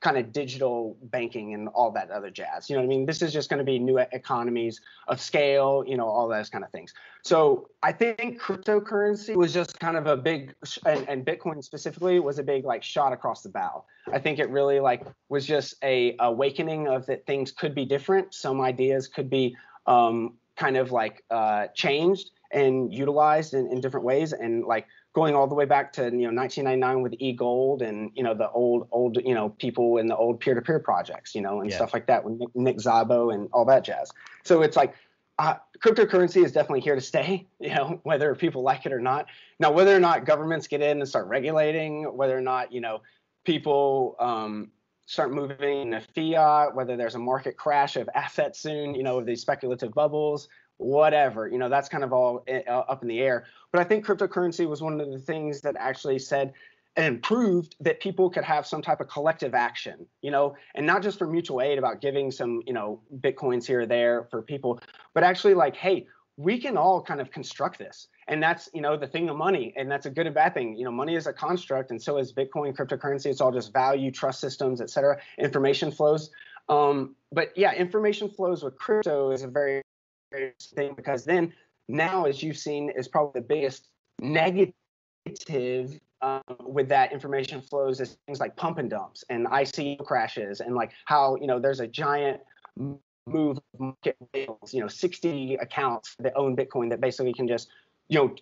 kind of digital banking and all that other jazz. You know what I mean? This is just going to be new economies of scale, all those kind of things. So I think cryptocurrency was just kind of a big, and Bitcoin specifically was a big like shot across the bow. I think it really like was just a awakening of that things could be different. Some ideas could be kind of like changed and utilized in different ways, and like going all the way back to 1999 with e-gold and the old people in the old peer-to-peer projects and stuff like that with Nick Szabo and all that jazz. So it's like cryptocurrency is definitely here to stay, whether people like it or not. Now, whether or not governments get in and start regulating, whether or not people start moving to fiat, whether there's a market crash of assets soon, of these speculative bubbles, whatever, that's kind of all up in the air. But I think cryptocurrency was one of the things that actually said and proved that people could have some type of collective action, and not just for mutual aid about giving some, Bitcoins here or there for people, but actually like, hey, we can all kind of construct this. And that's, the thing of money. And that's a good and bad thing. Money is a construct, and so is Bitcoin, cryptocurrency. It's all just value, trust systems, et cetera, information flows. But yeah, information flows with crypto is a very thing, because then now, as you've seen, is probably the biggest negative with that information flows is things like pump and dumps and ICO crashes, and like how there's a giant move of market whales, 60 accounts that own Bitcoin that basically can just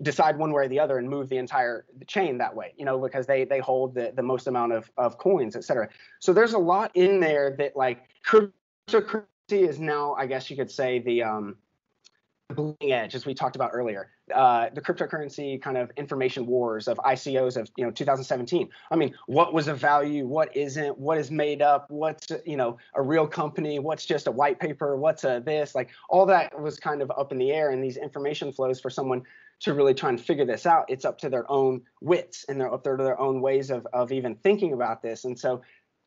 decide one way or the other and move the entire chain that way, because they hold the most amount of coins, et cetera. So there's a lot in there that like cryptocurrency is now, I guess you could say, the bleeding edge, as we talked about earlier, the cryptocurrency kind of information wars of ICOs of 2017. I mean, what was of value? What isn't? What is made up? What's a real company? What's just a white paper? What's this? Like all that was kind of up in the air. And these information flows, for someone to really try and figure this out, it's up to their own wits, and they're up there to their own ways of even thinking about this. And so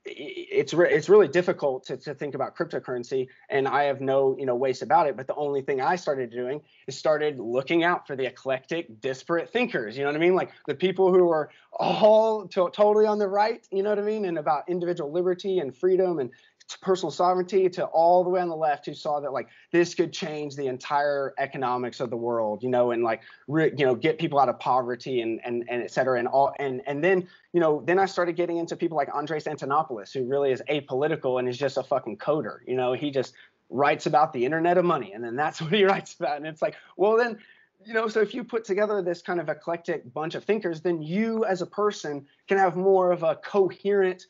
it's really difficult to think about cryptocurrency, and I have no ways about it. But the only thing I started doing is started looking out for the eclectic, disparate thinkers. You know what I mean? Like the people who are all totally on the right. You know what I mean? And about individual liberty and freedom and personal sovereignty, to all the way on the left who saw that like this could change the entire economics of the world, and like get people out of poverty and et cetera, and then then I started getting into people like Andres Antonopoulos, who really is apolitical and is just a fucking coder. He just writes about the internet of money, and then that's what he writes about. And it's like, well then, so if you put together this kind of eclectic bunch of thinkers, then you as a person can have more of a coherent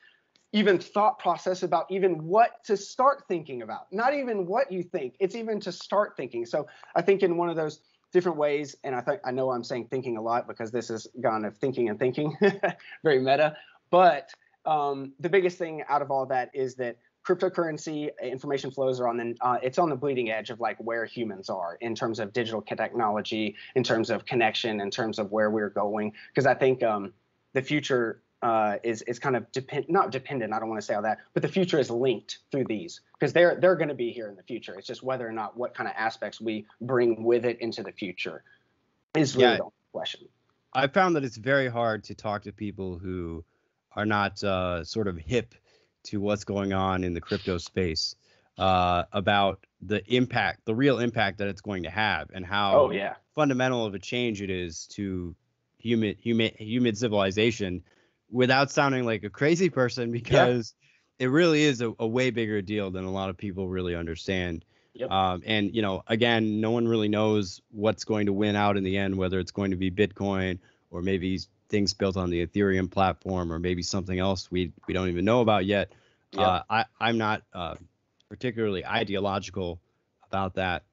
even thought process about even what to start thinking about. Not even what you think, it's even to start thinking. So I think in one of those different ways, and I know I'm saying thinking a lot because this is gone of thinking and thinking, very meta, but the biggest thing out of all that is that cryptocurrency information flows are it's on the bleeding edge of like where humans are in terms of digital technology, in terms of connection, in terms of where we're going. Because I think the future is kind of not dependent. I don't want to say all that, but the future is linked through these because they're going to be here in the future. It's just whether or not what kind of aspects we bring with it into the future is really the only question. I found that it's very hard to talk to people who are not sort of hip to what's going on in the crypto space about the real impact that it's going to have, and how fundamental of a change it is to human civilization, without sounding like a crazy person, because it really is a way bigger deal than a lot of people really understand. And, you know, again, no one really knows what's going to win out in the end, whether it's going to be Bitcoin or maybe things built on the Ethereum platform or maybe something else we don't even know about yet. I'm not particularly ideological about that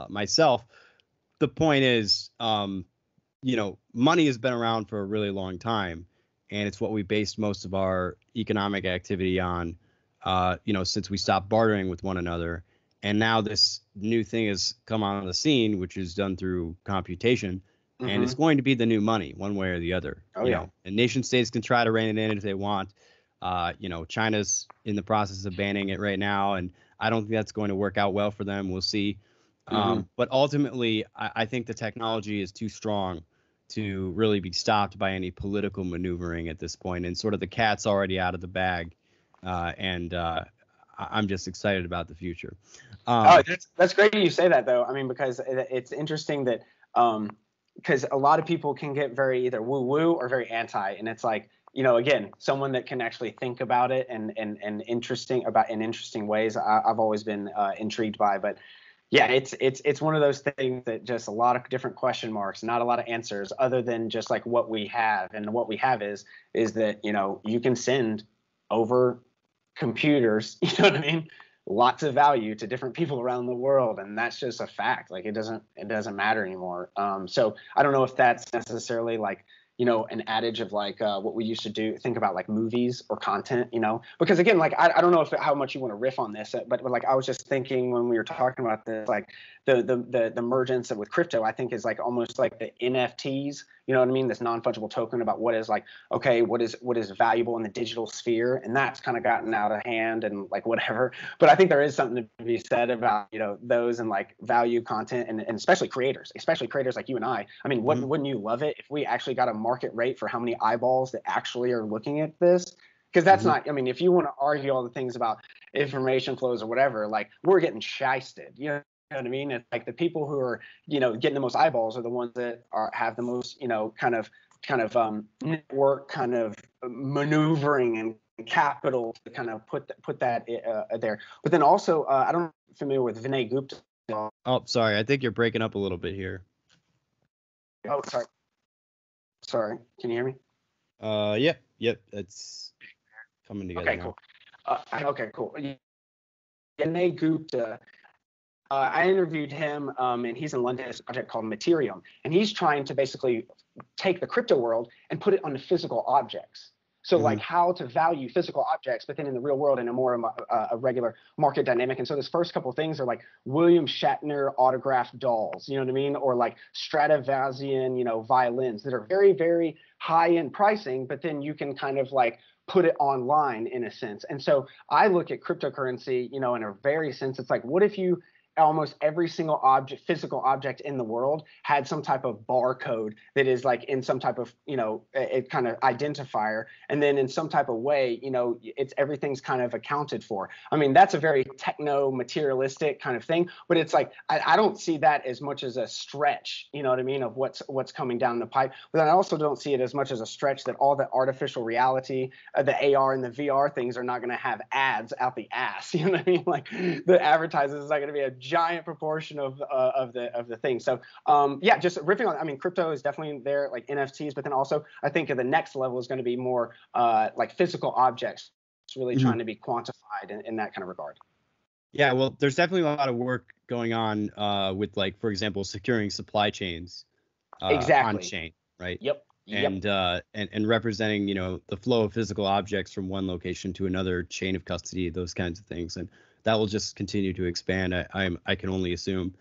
myself. The point is, you know, money has been around for a really long time, and it's what we based most of our economic activity on, you know, since we stopped bartering with one another. And now this new thing has come on the scene, which is done through computation, and it's going to be the new money, one way or the other. You know, and nation states can try to rein it in if they want. You know, China's in the process of banning it right now, and I don't think that's going to work out well for them. We'll see. But ultimately, I think the technology is too strong to really be stopped by any political maneuvering at this point, and sort of the cat's already out of the bag. And I'm just excited about the future. That's great you say that, though. I mean, because it's interesting that because a lot of people can get very either woo-woo or very anti, and it's like, you know, again, someone that can actually think about it and interesting about in interesting ways. I've always been intrigued by, but yeah, it's one of those things that just a lot of different question marks, not a lot of answers other than just like what we have, and what we have is that, you know, you can send over computers, you know what I mean, lots of value to different people around the world, and that's just a fact. Like it doesn't matter anymore. So I don't know if that's necessarily like, you know, an adage of like what we used to think about like movies or content, you know, because again, like I don't know how much you want to riff on this, but like I was just thinking when we were talking about this, like the emergence with crypto, I think is like almost like the NFTs, you know what I mean? This non-fungible token about what is like, okay, what is valuable in the digital sphere, and that's kind of gotten out of hand and like whatever. But I think there is something to be said about, you know, those and like value content, and especially creators like you and I. I mean, wouldn't you love it if we actually got a market rate for how many eyeballs that actually are looking at this? Because that's not, I mean, if you want to argue all the things about information flows or whatever, like we're getting shysted, you know what I mean? It's like the people who are, you know, getting the most eyeballs are the ones that have the most, you know, kind of network kind of maneuvering and capital to kind of put that there. But then also, I don't know if you're familiar with Vinay Gupta. Oh, sorry. I think you're breaking up a little bit here. Oh, sorry. Can you hear me? Yep. It's coming together. Okay, cool. Okay, cool. Vinay Gupta. I interviewed him, and he's in London. It's a project called Materium, and he's trying to basically take the crypto world and put it onto physical objects. So like how to value physical objects, but then in the real world in a more a regular market dynamic. And so this first couple of things are like William Shatner autographed dolls, you know what I mean? Or like Stradivarian, you know, violins that are very, very high in pricing, but then you can kind of like put it online in a sense. And so I look at cryptocurrency, you know, in a very sense, it's like, what if you almost every single object, physical object in the world had some type of barcode that is like in some type of, you know, it kind of identifier. And then in some type of way, you know, everything's kind of accounted for. I mean, that's a very techno materialistic kind of thing, but it's like, I don't see that as much as a stretch, you know what I mean, of what's coming down the pipe. But then I also don't see it as much as a stretch that all the artificial reality, the AR and the VR things are not going to have ads out the ass. You know what I mean? Like the advertisers is not going to be a giant proportion of the thing. So yeah, just riffing on, I mean, crypto is definitely there, like NFTs, but then also I think the next level is going to be more like physical objects. It's really trying to be quantified in that kind of regard. Yeah, well, there's definitely a lot of work going on with, like, for example, securing supply chains exactly on chain, right? Yep. Yep. And representing, the flow of physical objects from one location to another, chain of custody, those kinds of things, and that will just continue to expand. I can only assume,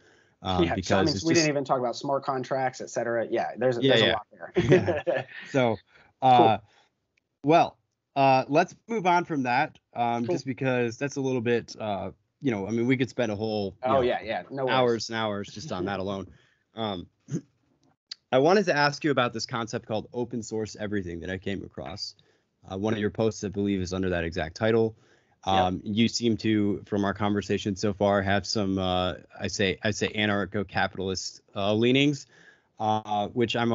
Yeah. So I mean, because it's we didn't just even talk about smart contracts, et cetera. Yeah. There's a yeah lot yeah. there. So, Cool. well, let's move on from that, Cool. just because that's a little bit, I mean, we could spend a whole, Oh yeah. Yeah. No worries. hours and hours just on that alone. Um, I wanted to ask you about this concept called open source everything that I came across. One of your posts, I believe, is under that exact title. Yep. You seem to, from our conversation so far, have some, I say anarcho-capitalist leanings, which I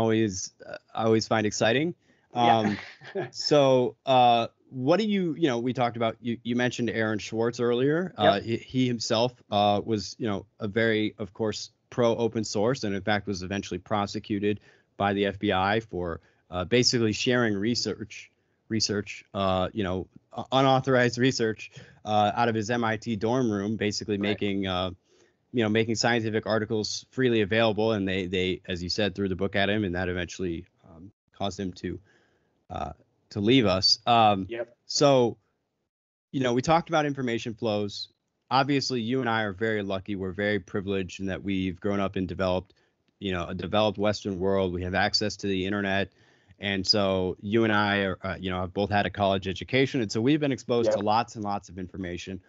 always find exciting. Yeah. So, what do we talked about, you mentioned Aaron Swartz earlier. Yep. He himself was, a very, of course, pro open source, and in fact was eventually prosecuted by the FBI for basically sharing research, unauthorized research out of his MIT dorm room, basically Right. making scientific articles freely available, and they, as you said, threw the book at him, and that eventually caused him to leave us. Yep. So, we talked about information flows. Obviously, you and I are very lucky. We're very privileged in that we've grown up and developed, a developed Western world. We have access to the internet. And so you and I are, have both had a college education. And so we've been exposed to Yep. lots and lots of information.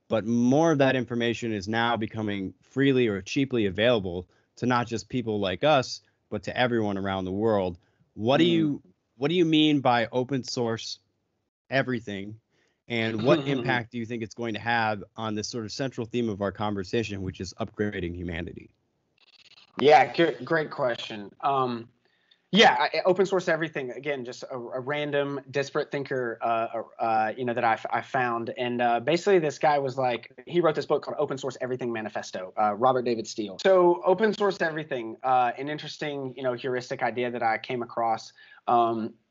But more of that information is now becoming freely or cheaply available to not just people like us, but to everyone around the world. What do Mm. you mean by open source everything? And what impact do you think it's going to have on this sort of central theme of our conversation, which is upgrading humanity? Yeah, great question. Yeah, open source everything. Again, just a random disparate thinker, that I found, and basically this guy was like, he wrote this book called Open Source Everything Manifesto. Robert David Steele. So open source everything, an interesting heuristic idea that I came across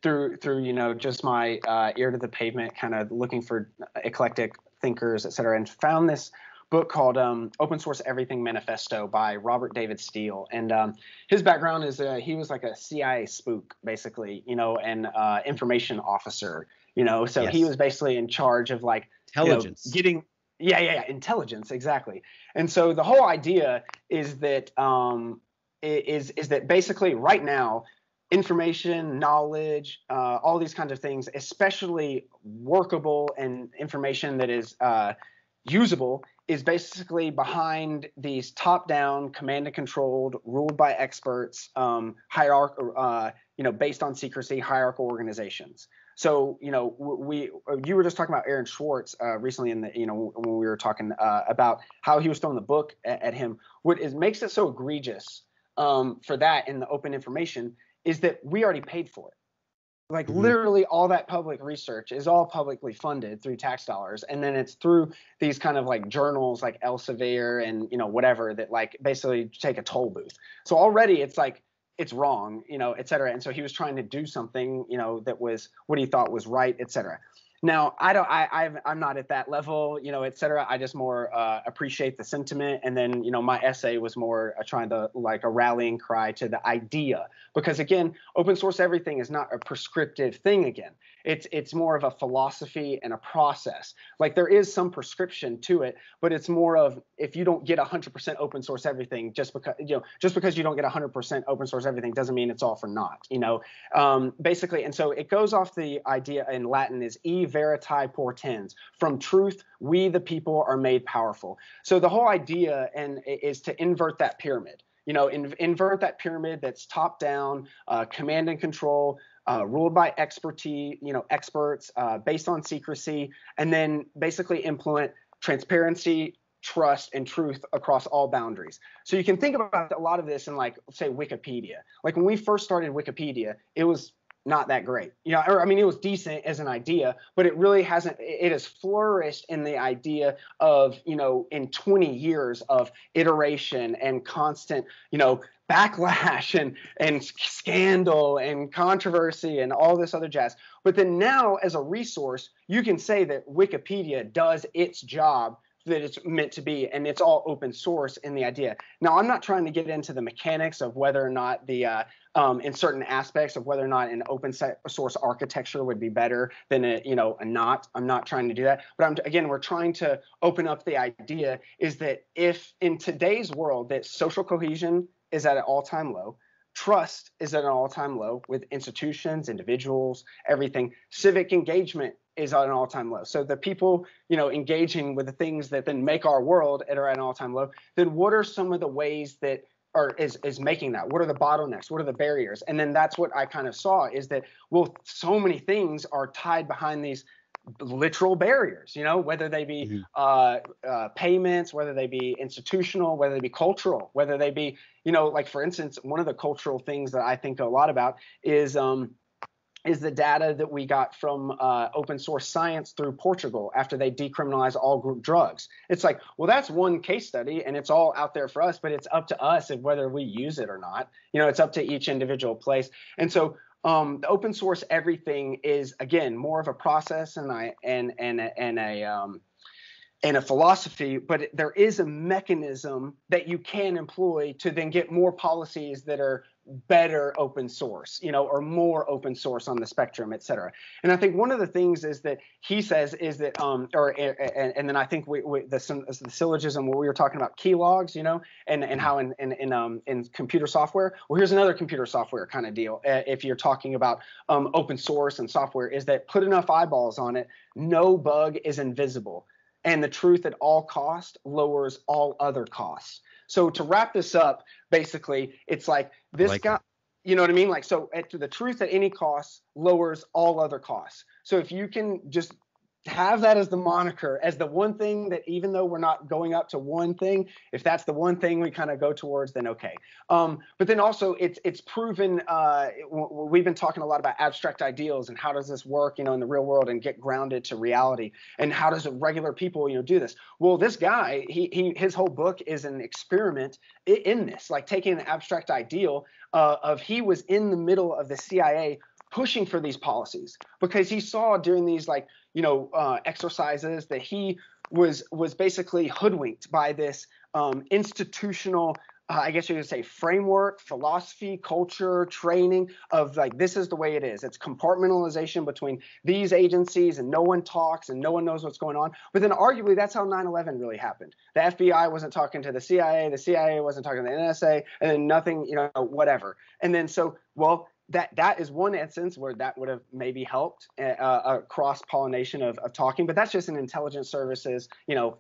through just my ear to the pavement, kind of looking for eclectic thinkers, et cetera, and found this book called Open Source Everything Manifesto by Robert David Steele. And his background is he was like a CIA spook, basically, and information officer, so he Yes. was basically in charge of like Intelligence. getting intelligence, exactly. And so the whole idea is that is that basically right now, information, knowledge, all these kinds of things, especially workable and information that is usable, is basically behind these top-down, command and controlled, ruled by experts, based on secrecy, hierarchical organizations. So, you were just talking about Aaron Swartz recently when we were talking about how he was throwing the book at him. What makes it so egregious for that in the open information is that we already paid for it. Like literally all that public research is all publicly funded through tax dollars. And then it's through these kind of like journals like Elsevier and, whatever, that like basically take a toll booth. So already it's like, it's wrong, et cetera. And so he was trying to do something, that was what he thought was right, et cetera. Now, I'm not at that level, et cetera. I just more appreciate the sentiment. And then, my essay was more trying to like a rallying cry to the idea, because again, open source everything is not a prescriptive thing. Again, it's more of a philosophy and a process. Like there is some prescription to it, but it's more of, if you don't get 100% open source everything, just because you don't get 100% open source everything doesn't mean it's all for naught, basically. And so it goes off the idea in Latin is e veritae portens. From truth, we the people are made powerful. So the whole idea is to invert that pyramid. Invert that pyramid that's top down, command and control, ruled by expertise, experts, based on secrecy, and then basically implement transparency, trust, and truth across all boundaries. So you can think about a lot of this in, like, say, Wikipedia. Like when we first started Wikipedia, it was not that great, it was decent as an idea, but it really hasn't. It has flourished in the idea of, in 20 years of iteration and constant, backlash and scandal and controversy and all this other jazz. But then now, as a resource, you can say that Wikipedia does its job that it's meant to be, and it's all open source in the idea. Now, I'm not trying to get into the mechanics of whether or not the in certain aspects of whether or not an open source architecture would be better than a not. I'm not trying to do that. But again, we're trying to open up the idea is that if in today's world that social cohesion is at an all-time low, trust is at an all-time low with institutions, individuals, everything. Civic engagement is at an all-time low. So the people, engaging with the things that then make our world are at an all-time low. Then what are some of the ways that is making that? What are the bottlenecks? What are the barriers? And then that's what I kind of saw is that, well, so many things are tied behind these literal barriers, whether they be payments, whether they be institutional, whether they be cultural, whether they be, like for instance, one of the cultural things that I think a lot about is the data that we got from open source science through Portugal after they decriminalized all group drugs. It's like, well, that's one case study and it's all out there for us, but it's up to us of whether we use it or not. It's up to each individual place. And so the open source everything is, again, more of a process and a philosophy, but there is a mechanism that you can employ to then get more policies that are better open source, or more open source on the spectrum, et cetera. And I think one of the things is that he says is that, and then I think the syllogism where we were talking about keylogs, and how in computer software. Well, here's another computer software kind of deal. If you're talking about open source and software, is that put enough eyeballs on it, no bug is invisible. And the truth at all cost lowers all other costs. So to wrap this up, basically, it's like this guy, you know what I mean? Like, so the truth at any cost lowers all other costs. So if you can just have that as the moniker, as the one thing that even though we're not going up to one thing, if that's the one thing we kind of go towards, then okay. But then also it's proven, we've been talking a lot about abstract ideals and how does this work, in the real world and get grounded to reality, and how does regular people, do this? Well, this guy, his whole book is an experiment in this, like taking an abstract ideal he was in the middle of the CIA pushing for these policies because he saw during these exercises that he was basically hoodwinked by this institutional, I guess you could say, framework, philosophy, culture, training of like, this is the way it is. It's compartmentalization between these agencies and no one talks and no one knows what's going on. But then arguably that's how 9/11 really happened. The FBI wasn't talking to the CIA wasn't talking to the NSA, and then nothing, whatever. And then so, well, that is one instance where that would have maybe helped a cross-pollination of talking, but that's just an intelligence services,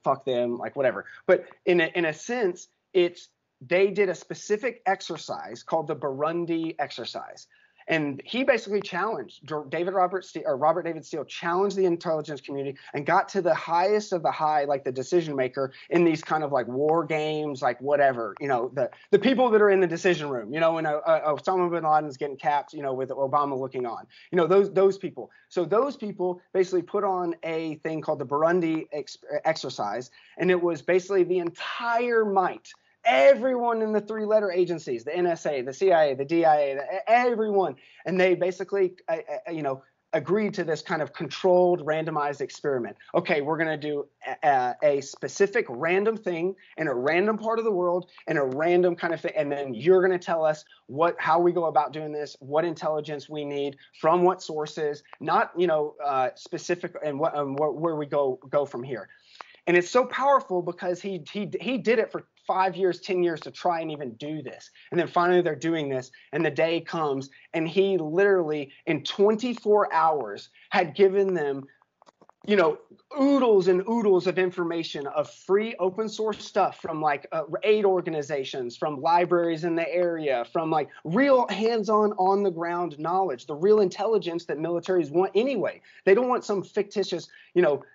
fuck them, like whatever. But in a sense, they did a specific exercise called the Burundi exercise. And he basically challenged Robert David Steele challenged the intelligence community and got to the highest of the high, like the decision maker in these kind of like war games, like whatever, the people that are in the decision room, when Osama bin Laden's getting capped, with Obama looking on, those people. So those people basically put on a thing called the Burundi exercise, and it was basically the entire might. Everyone in the three-letter agencies, the NSA, the CIA, the DIA, everyone. And they basically, agreed to this kind of controlled, randomized experiment. Okay, we're going to do a specific random thing in a random part of the world in a random kind of thing. And then you're going to tell us how we go about doing this, what intelligence we need, from what sources, not, specific, and where we go from here. And it's so powerful because he did it for 5 years, 10 years to try and even do this. And then finally they're doing this, and the day comes, and he literally in 24 hours had given them, oodles and oodles of information of free open source stuff from like aid organizations, from libraries in the area, from like real hands-on, on the ground knowledge, the real intelligence that militaries want anyway. They don't want some fictitious,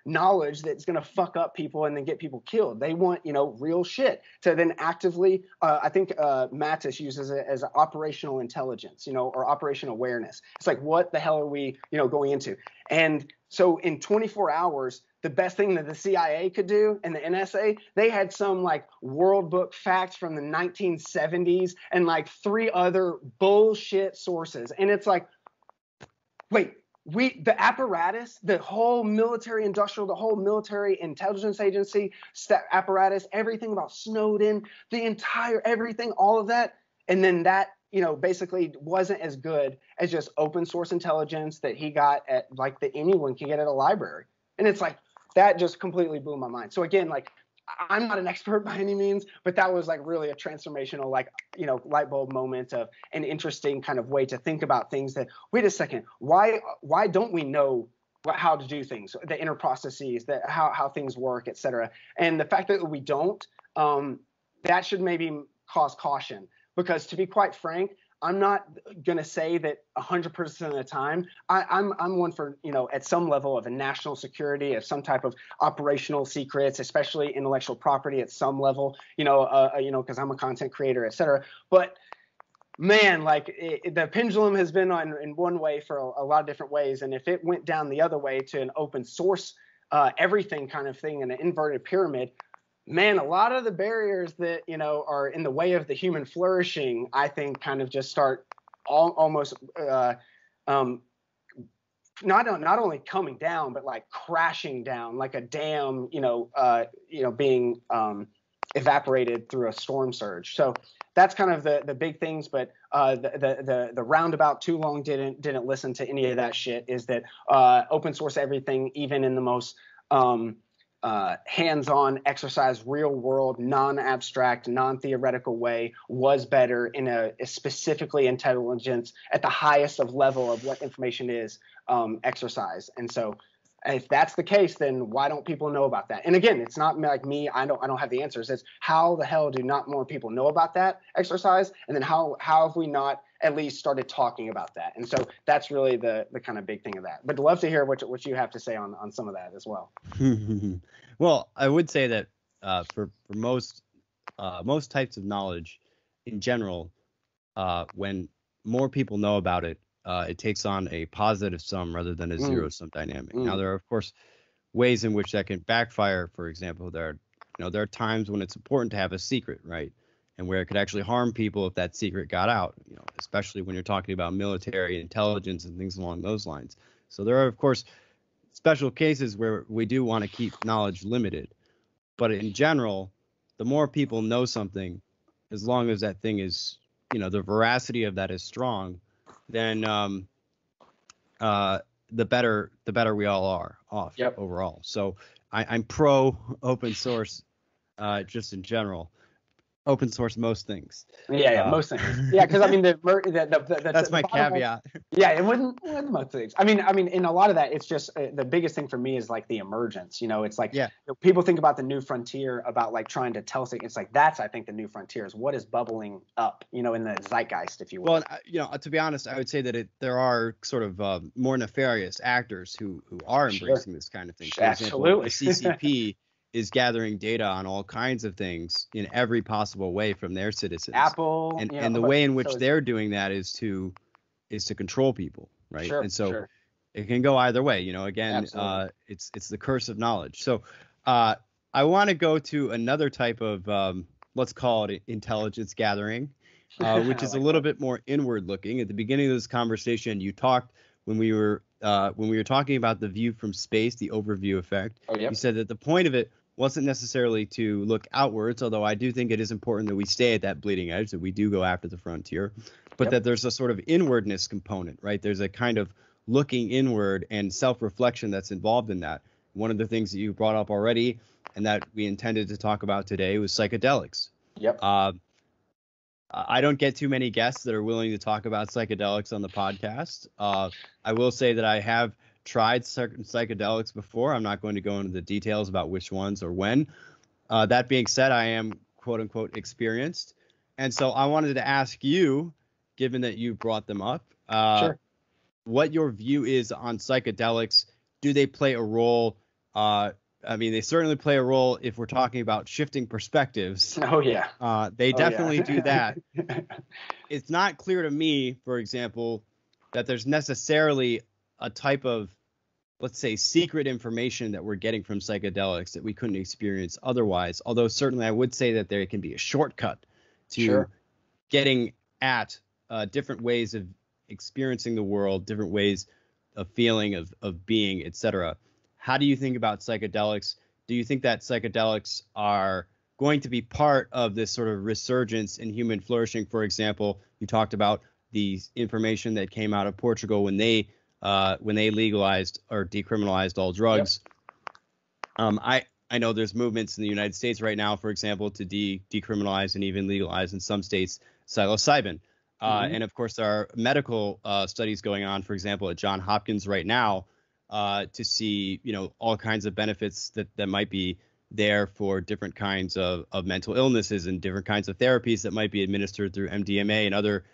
knowledge that's going to fuck up people and then get people killed. They want, real shit to then actively, I think Mattis uses it as operational intelligence, or operational awareness. It's like, what the hell are we, going into? And so in 24 hours, the best thing that the CIA could do and the NSA, they had some like World Book facts from the 1970s and like 3 other bullshit sources. And it's like, wait, the apparatus, the whole military industrial, the whole military intelligence agency apparatus, everything about Snowden, the entire everything, all of that, and then that, you know, basically wasn't as good as just open source intelligence that he got at like that anyone can get at a library. And it's like that just completely blew my mind. So again, like I'm not an expert by any means, but that was like really a transformational, like, you know, light bulb moment of an interesting kind of way to think about things that, wait a second, why don't we know how to do things, the inner processes, that how things work, et cetera. And the fact that we don't, that should maybe cause caution, because to be quite frank, I'm not going to say that 100% of the time. I'm one for, you know, at some level of a national security, of some type of operational secrets, especially intellectual property at some level, you know, because I'm a content creator, et cetera. But man, like the pendulum has been on in one way for a lot of different ways. And if it went down the other way to an open source, everything kind of thing, in an inverted pyramid, man, a lot of the barriers that, you know, are in the way of the human flourishing, I think, kind of just start almost not only coming down, but like crashing down, like a dam, being evaporated through a storm surge. So that's kind of the big things. But the roundabout too long didn't listen to any of that shit. Is that open source everything, even in the most hands-on exercise, real world, non-abstract, non-theoretical way, was better in a specifically intelligence at the highest of level of what information is exercise. And so if that's the case, then why don't people know about that? And again, it's not like me, I don't have the answers. It's how the hell do not more people know about that exercise? And then how have we not at least started talking about that? And so that's really the kind of big thing of that. But I'd love to hear what you have to say on some of that as well. Well, I would say that for most types of knowledge in general, when more people know about it, it takes on a positive sum rather than a zero sum dynamic. Now, there are, of course, ways in which that can backfire. For example, there are times when it's important to have a secret, right? And where it could actually harm people if that secret got out, especially when you're talking about military intelligence and things along those lines. So there are, of course, special cases where we do want to keep knowledge limited. But in general, the more people know something, as long as that thing is, the veracity of that is strong, then the better we all are off overall. So I'm pro open source just in general. Open source most things. Yeah, most things. Yeah, because I mean, that's my caveat. Yeah, it wouldn't most things. I mean, in a lot of that, it's just the biggest thing for me is like the emergence. It's like people think about the new frontier, about like trying to tell things. It's like that's, I think, the new frontier is what is bubbling up, in the zeitgeist, if you will. Well, to be honest, I would say that there are sort of more nefarious actors who are embracing this kind of thing. For example, the CCP is gathering data on all kinds of things in every possible way from their citizens. Apple, and the way in which they're doing that is to control people, right? Sure, and so it can go either way. Again, it's the curse of knowledge. So I want to go to another type of let's call it intelligence gathering, which is a little bit more inward looking. At the beginning of this conversation, you talked when we were talking about the view from space, the overview effect. You said that the point of it wasn't necessarily to look outwards, although I do think it is important that we stay at that bleeding edge, that we do go after the frontier, but that there's a sort of inwardness component, right? There's a kind of looking inward and self-reflection that's involved in that. One of the things that you brought up already and that we intended to talk about today was psychedelics. I don't get too many guests that are willing to talk about psychedelics on the podcast. I will say that I have tried certain psychedelics before. I'm not going to go into the details about which ones or when. That being said, I am quote unquote experienced. And so I wanted to ask you, given that you brought them up, what your view is on psychedelics. Do they play a role? They certainly play a role if we're talking about shifting perspectives. Oh, yeah. They definitely do that. It's not clear to me, for example, that there's necessarily a type of, let's say, secret information that we're getting from psychedelics that we couldn't experience otherwise. Although certainly I would say that there can be a shortcut to getting at different ways of experiencing the world, different ways a feeling of being, etc. How do you think about psychedelics? Do you think that psychedelics are going to be part of this sort of resurgence in human flourishing? For example, you talked about the information that came out of Portugal when they legalized or decriminalized all drugs. Yep. I know there's movements in the United States right now, for example, to decriminalize and even legalize in some states psilocybin. And of course, there are medical studies going on, for example, at Johns Hopkins right now, to see, all kinds of benefits that might be there for different kinds of mental illnesses and different kinds of therapies that might be administered through MDMA and other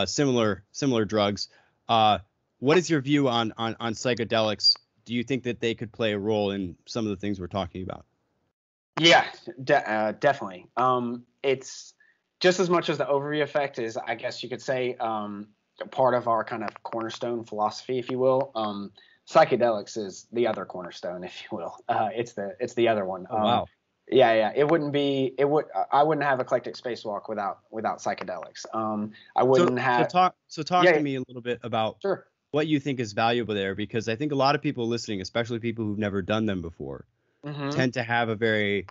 similar drugs. What is your view on psychedelics? Do you think that they could play a role in some of the things we're talking about? Yeah, definitely. It's just as much as the overview effect is, I guess you could say, part of our kind of cornerstone philosophy, if you will. Psychedelics is the other cornerstone, if you will. It's the other one. Oh, wow. Yeah. I wouldn't have Eclectic Spacewalk without psychedelics. I wouldn't have. So talk to me a little bit about Sure. What you think is valuable there, because I think a lot of people listening, especially people who've never done them before, tend to have a very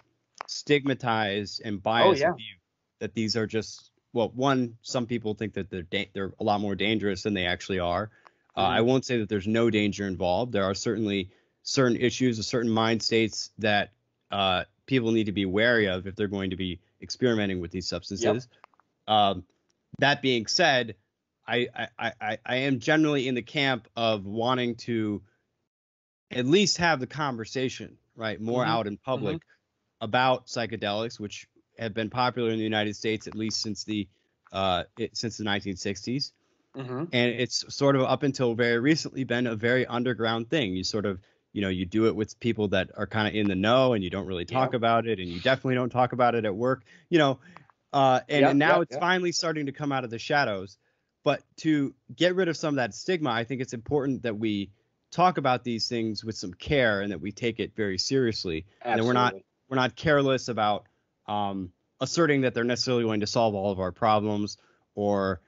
stigmatized and biased view that these are just, well, one, some people think that they're a lot more dangerous than they actually are. I won't say that there's no danger involved. There are certainly certain issues or certain mind states that people need to be wary of if they're going to be experimenting with these substances. Yep. That being said, I am generally in the camp of wanting to at least have the conversation, right, more out in public about psychedelics, which have been popular in the United States at least since the 1960s. And it's sort of up until very recently been a very underground thing. You sort of, you do it with people that are kind of in the know, and you don't really talk about it, and you definitely don't talk about it at work, and now it's finally starting to come out of the shadows. But to get rid of some of that stigma, I think it's important that we talk about these things with some care and that we take it very seriously. Absolutely. And we're not careless about asserting that they're necessarily going to solve all of our problems, or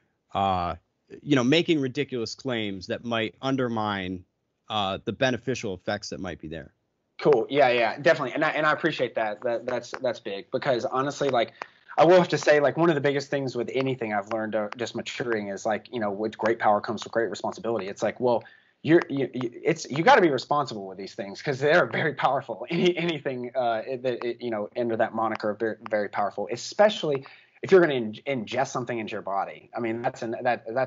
making ridiculous claims that might undermine the beneficial effects that might be there. Cool. Yeah, definitely. And I appreciate that. That's big, because honestly, like, I will have to say, like, one of the biggest things with anything I've learned just maturing is, like, with great power comes with great responsibility. It's like, well, you got to be responsible with these things, because they're very powerful. Anything under that moniker of very, very powerful, especially if you're going to ingest something into your body. I mean, that's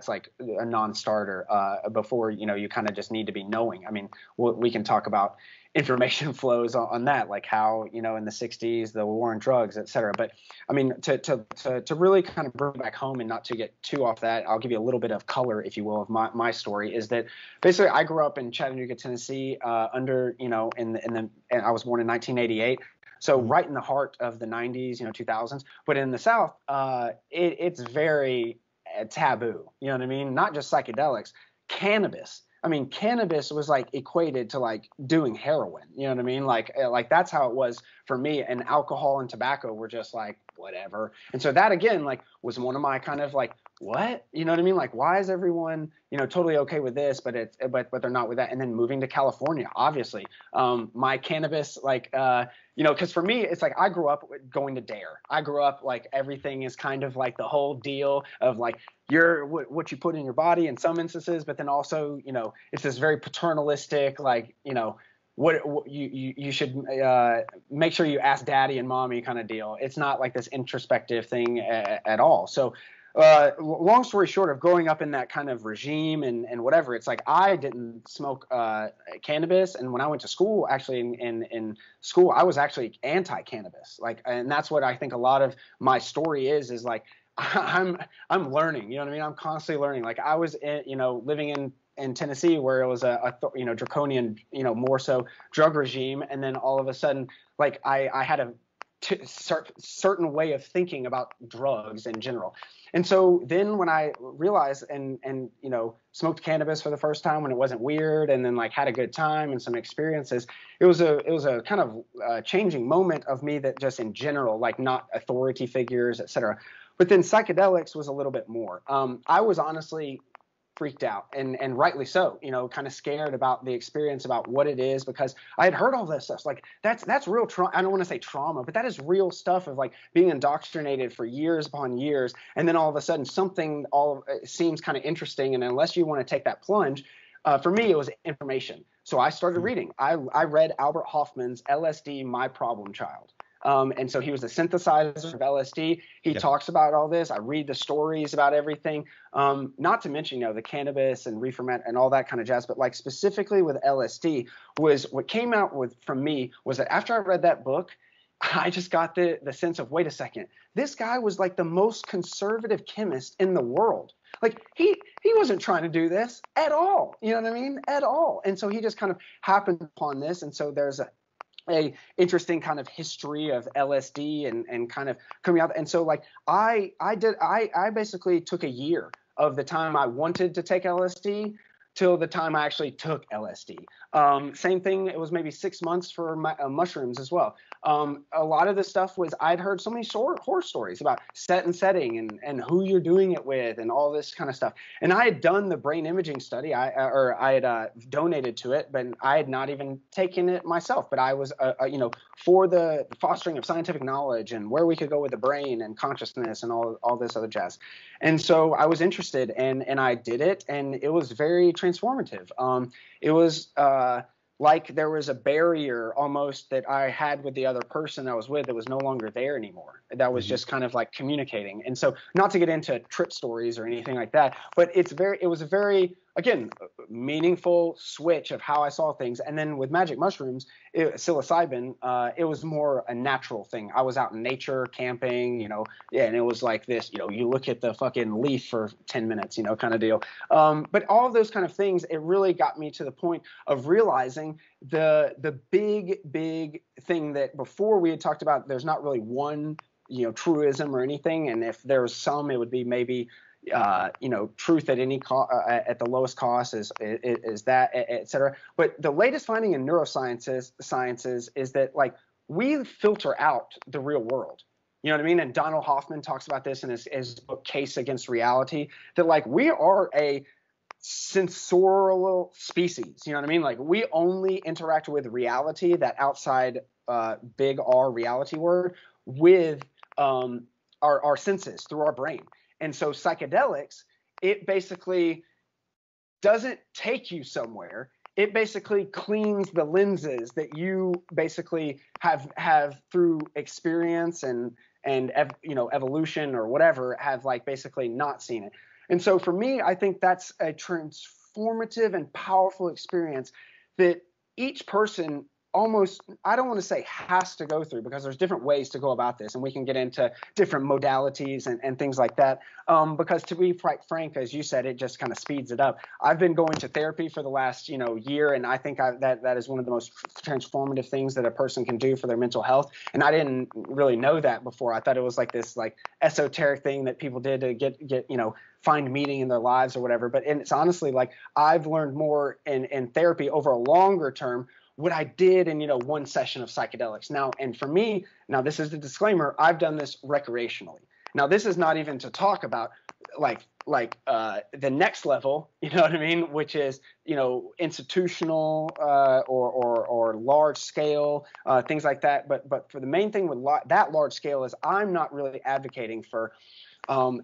like a non-starter. Before you kind of just need to be knowing. I mean, we can talk about information flows on that, like how in the 60s, the war on drugs, et cetera. But I mean, to really kind of bring it back home and not to get too off that, I'll give you a little bit of color, if you will, of my story. Is that basically I grew up in Chattanooga, Tennessee, and I was born in 1988. So right in the heart of the 90s, 2000s. But in the South, it's very taboo. You know what I mean? Not just psychedelics, cannabis. I mean, cannabis was like equated to like doing heroin. You know what I mean? Like that's how it was for me. And alcohol and tobacco were just like whatever. And so that again, like, was one of my kind of like, what? You know what I mean? Like, why is everyone, totally okay with this, but they're not with that? And then moving to California, obviously, my cannabis, like, because for me, it's like I grew up going to Dare. I grew up like everything is kind of like the whole deal of like what you put in your body in some instances, but then also, it's this very paternalistic, like, what you should make sure you ask daddy and mommy kind of deal. It's not like this introspective thing at all. So long story short of growing up in that kind of regime and whatever, it's like I didn't smoke cannabis. And when I went to school, actually in school, I was actually anti-cannabis. Like, and that's what I think a lot of my story is like, I'm learning, you know what I mean? I'm constantly learning. Like I was, living in Tennessee where it was a draconian, more so drug regime. And then all of a sudden, like I had a certain way of thinking about drugs in general. And so then when I realized and smoked cannabis for the first time when it wasn't weird, and then like had a good time and some experiences, it was a kind of changing moment of me, that just in general, like not authority figures, et cetera. But then psychedelics was a little bit more. I was honestly freaked out, and rightly so, kind of scared about the experience, about what it is, because I had heard all this stuff. Like that's real trauma. I don't want to say trauma, but that is real stuff of like being indoctrinated for years upon years, and then all of a sudden something seems kind of interesting, and unless you want to take that plunge, for me it was information. So I started reading. I read Albert Hoffman's LSD, My Problem Child. And so he was a synthesizer of LSD. He talks about all this. I read the stories about everything. Not to mention, the cannabis and reefer and all that kind of jazz, but like specifically with LSD, was what came out from me was that after I read that book, I just got the sense of, wait a second, this guy was like the most conservative chemist in the world. Like he wasn't trying to do this at all. You know what I mean? At all. And so he just kind of happened upon this. And so there's a interesting kind of history of LSD and kind of coming out. And so like I basically took a year of the time I wanted to take LSD till the time I actually took LSD. Same thing. It was maybe 6 months for mushrooms as well. A lot of the stuff was, I'd heard so many horror stories about setting and who you're doing it with and all this kind of stuff. And I had done the brain imaging study. I had donated to it, but I had not even taken it myself. But I was, for the fostering of scientific knowledge and where we could go with the brain and consciousness and all this other jazz. And so I was interested, and I did it, and it was very transformative. It was like there was a barrier almost that I had with the other person I was with that was no longer there anymore. That was just kind of like communicating. And so, not to get into trip stories or anything like that, but it was a very, again, meaningful switch of how I saw things. And then with magic mushrooms, psilocybin, it was more a natural thing. I was out in nature camping, and it was like this, you look at the fucking leaf for 10 minutes, kind of deal. But all of those kind of things, it really got me to the point of realizing the big thing that before we had talked about. There's not really one, truism or anything. And if there was some, it would be maybe truth at any at the lowest cost is that, et cetera. But the latest finding in neurosciences is that like we filter out the real world. You know what I mean? And Donald Hoffman talks about this in his book Case Against Reality, that like we are a sensorial species. You know what I mean? Like we only interact with reality, that outside big R reality word, with our senses through our brain. And so psychedelics, it basically doesn't take you somewhere. It basically cleans the lenses that you basically have through experience and evolution or whatever, have like basically not seen it. And so for me, I think that's a transformative and powerful experience that each person almost, I don't want to say has to go through, because there's different ways to go about this, and we can get into different modalities and things like that. Because to be quite frank, as you said, it just kind of speeds it up. I've been going to therapy for the last year, and I think that is one of the most transformative things that a person can do for their mental health. And I didn't really know that before. I thought it was like this like esoteric thing that people did to get find meaning in their lives or whatever. But it's honestly like I've learned more in therapy over a longer term what I did in, one session of psychedelics. Now, and for me, now this is the disclaimer, I've done this recreationally. Now, this is not even to talk about like the next level, you know what I mean, which is, institutional or large scale, things like that. But for the main thing with that large scale is I'm not really advocating for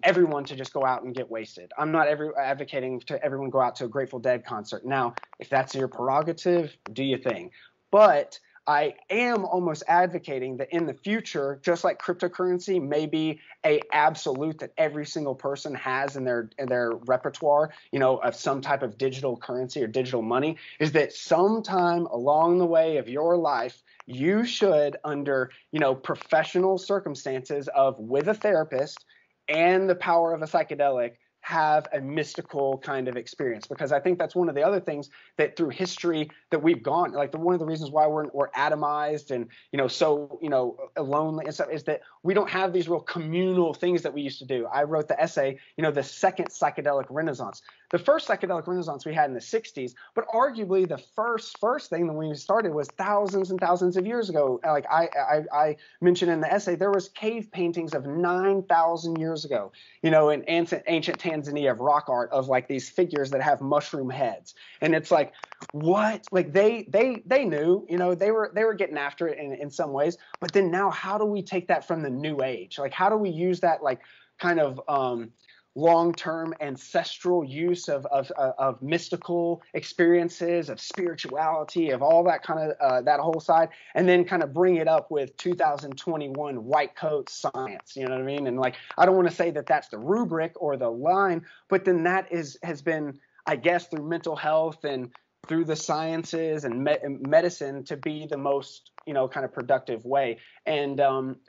everyone to just go out and get wasted. I'm not advocating to everyone go out to a Grateful Dead concert. Now, if that's your prerogative, do your thing. But I am almost advocating that in the future, just like cryptocurrency may be a absolute that every single person has in their repertoire, of some type of digital currency or digital money, is that sometime along the way of your life, you should, under, professional circumstances with a therapist and the power of a psychedelic, have a mystical kind of experience. Because I think that's one of the other things that through history that we've gone, like one of the reasons why we're atomized and so lonely and stuff, is that we don't have these real communal things that we used to do. I wrote the essay, the second psychedelic renaissance. The first psychedelic renaissance we had in the 60s, but arguably the first thing that we started was thousands and thousands of years ago. Like I mentioned in the essay, there was cave paintings of 9,000 years ago, in ancient Tanzania Tanzania of rock art of like these figures that have mushroom heads, and it's like, what? Like they knew, they were getting after it in some ways, but then now how do we take that from the new age? Like how do we use that like kind of long-term ancestral use of mystical experiences, of spirituality, of all that kind of that whole side, and then kind of bring it up with 2021 white coat science, you know what I mean? And like, I don't want to say that that's the rubric or the line, but then that has been, I guess, through mental health and through the sciences and medicine to be the most, kind of productive way. And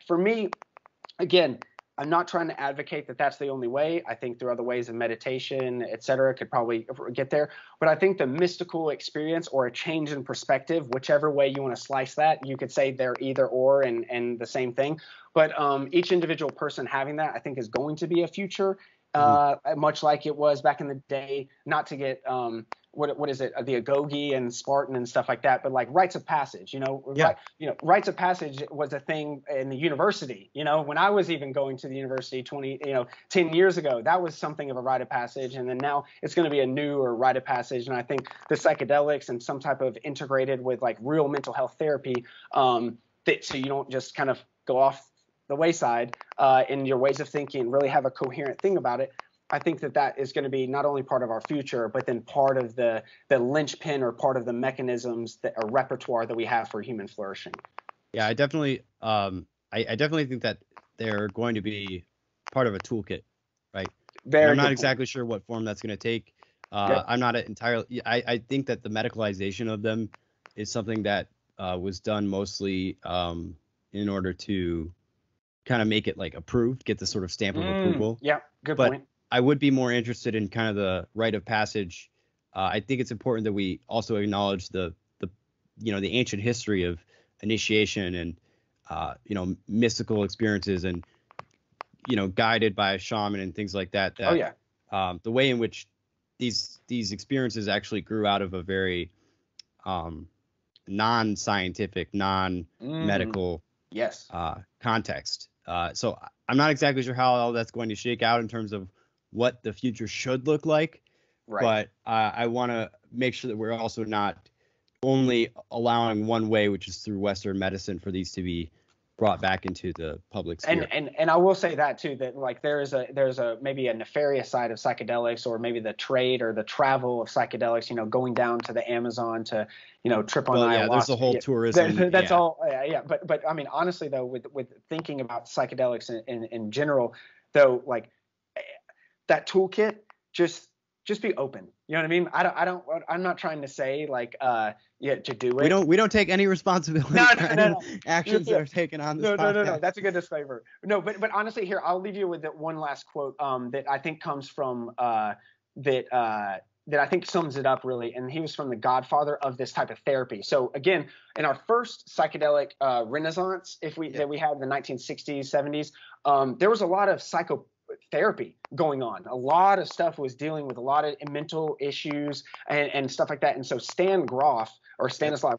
for me, again, I'm not trying to advocate that that's the only way. I think there are other ways of meditation, et cetera, could probably get there. But I think the mystical experience or a change in perspective, whichever way you want to slice that, you could say they're either or and the same thing. But each individual person having that, I think, is going to be a future, much like it was back in the day, not to get what is it, the Agoge and Spartan and stuff like that, but like rites of passage, rites of passage was a thing in the university, when I was even going to the university 10 years ago, that was something of a rite of passage. And then now it's going to be a newer rite of passage. And I think the psychedelics and some type of integrated with like real mental health therapy, so you don't just kind of go off the wayside in your ways of thinking, really have a coherent thing about it. I think that is going to be not only part of our future, but then part of the linchpin or part of the mechanisms that are repertoire that we have for human flourishing. Yeah, I definitely think that they're going to be part of a toolkit, right? I'm not exactly sure what form that's going to take. I'm not entirely. I think that the medicalization of them is something that was done mostly in order to kind of make it like approved, get the sort of stamp of approval. Yeah, good point. I would be more interested in kind of the rite of passage. I think it's important that we also acknowledge the ancient history of initiation and mystical experiences and guided by a shaman and things like that. The way in which these experiences actually grew out of a very non-scientific, non-medical context. So I'm not exactly sure how all that's going to shake out in terms of what the future should look like, but I want to make sure that we're also not only allowing one way, which is through Western medicine, for these to be brought back into the public sphere. And I will say that too, that like there's a maybe a nefarious side of psychedelics, or maybe the trade or the travel of psychedelics, going down to the Amazon to trip on ayahuasca. There's a whole tourism. That's all. But I mean, honestly though, with thinking about psychedelics in general, though, like that toolkit, just be open. You know what I mean? I'm not trying to say like to do it. We don't take any responsibility for any actions that are taken on this podcast. No. That's a good disclaimer. No, but honestly, here I'll leave you with that one last quote that I think comes from that I think sums it up really. And he was from the godfather of this type of therapy. So again, in our first psychedelic renaissance, that we had in the 1960s, 70s, there was a lot of psychotherapy going on. A lot of stuff was dealing with a lot of mental issues and stuff like that. And so Stanislav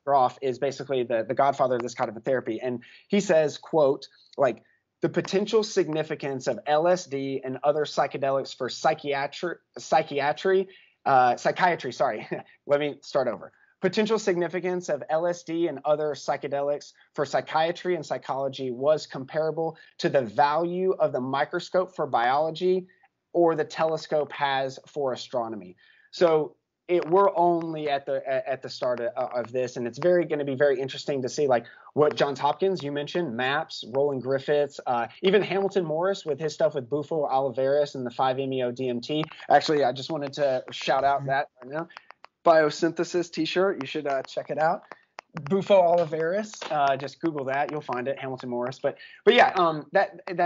Grof is basically the godfather of this kind of a therapy. And he says, quote, like, the potential significance of LSD and other psychedelics for psychiatry. Let me start over. Potential significance of LSD and other psychedelics for psychiatry and psychology was comparable to the value of the microscope for biology or the telescope has for astronomy. So we're only at the start of this, and it's going to be very interesting to see like what Johns Hopkins, you mentioned, MAPS, Roland Griffiths, even Hamilton Morris with his stuff with Bufo Olivares and the 5-MeO-DMT. Actually, I just wanted to shout out that right now. Biosynthesis t-shirt, you should check it out. Bufo Olivares, just Google that, you'll find it. Hamilton Morris, but yeah,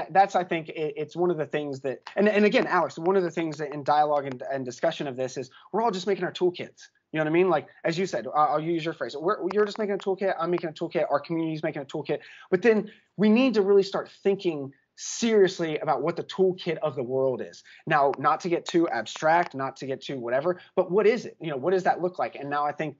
that's I think it's one of the things that, and again, Alex, one of the things that in dialogue and discussion of this is we're all just making our toolkits. You know what I mean? Like, as you said, I'll use your phrase. You're just making a toolkit. I'm making a toolkit. Our community's making a toolkit. But then we need to really start thinking seriously about what the toolkit of the world is. Now, not to get too abstract, not to get too whatever, but what is it? What does that look like? And now I think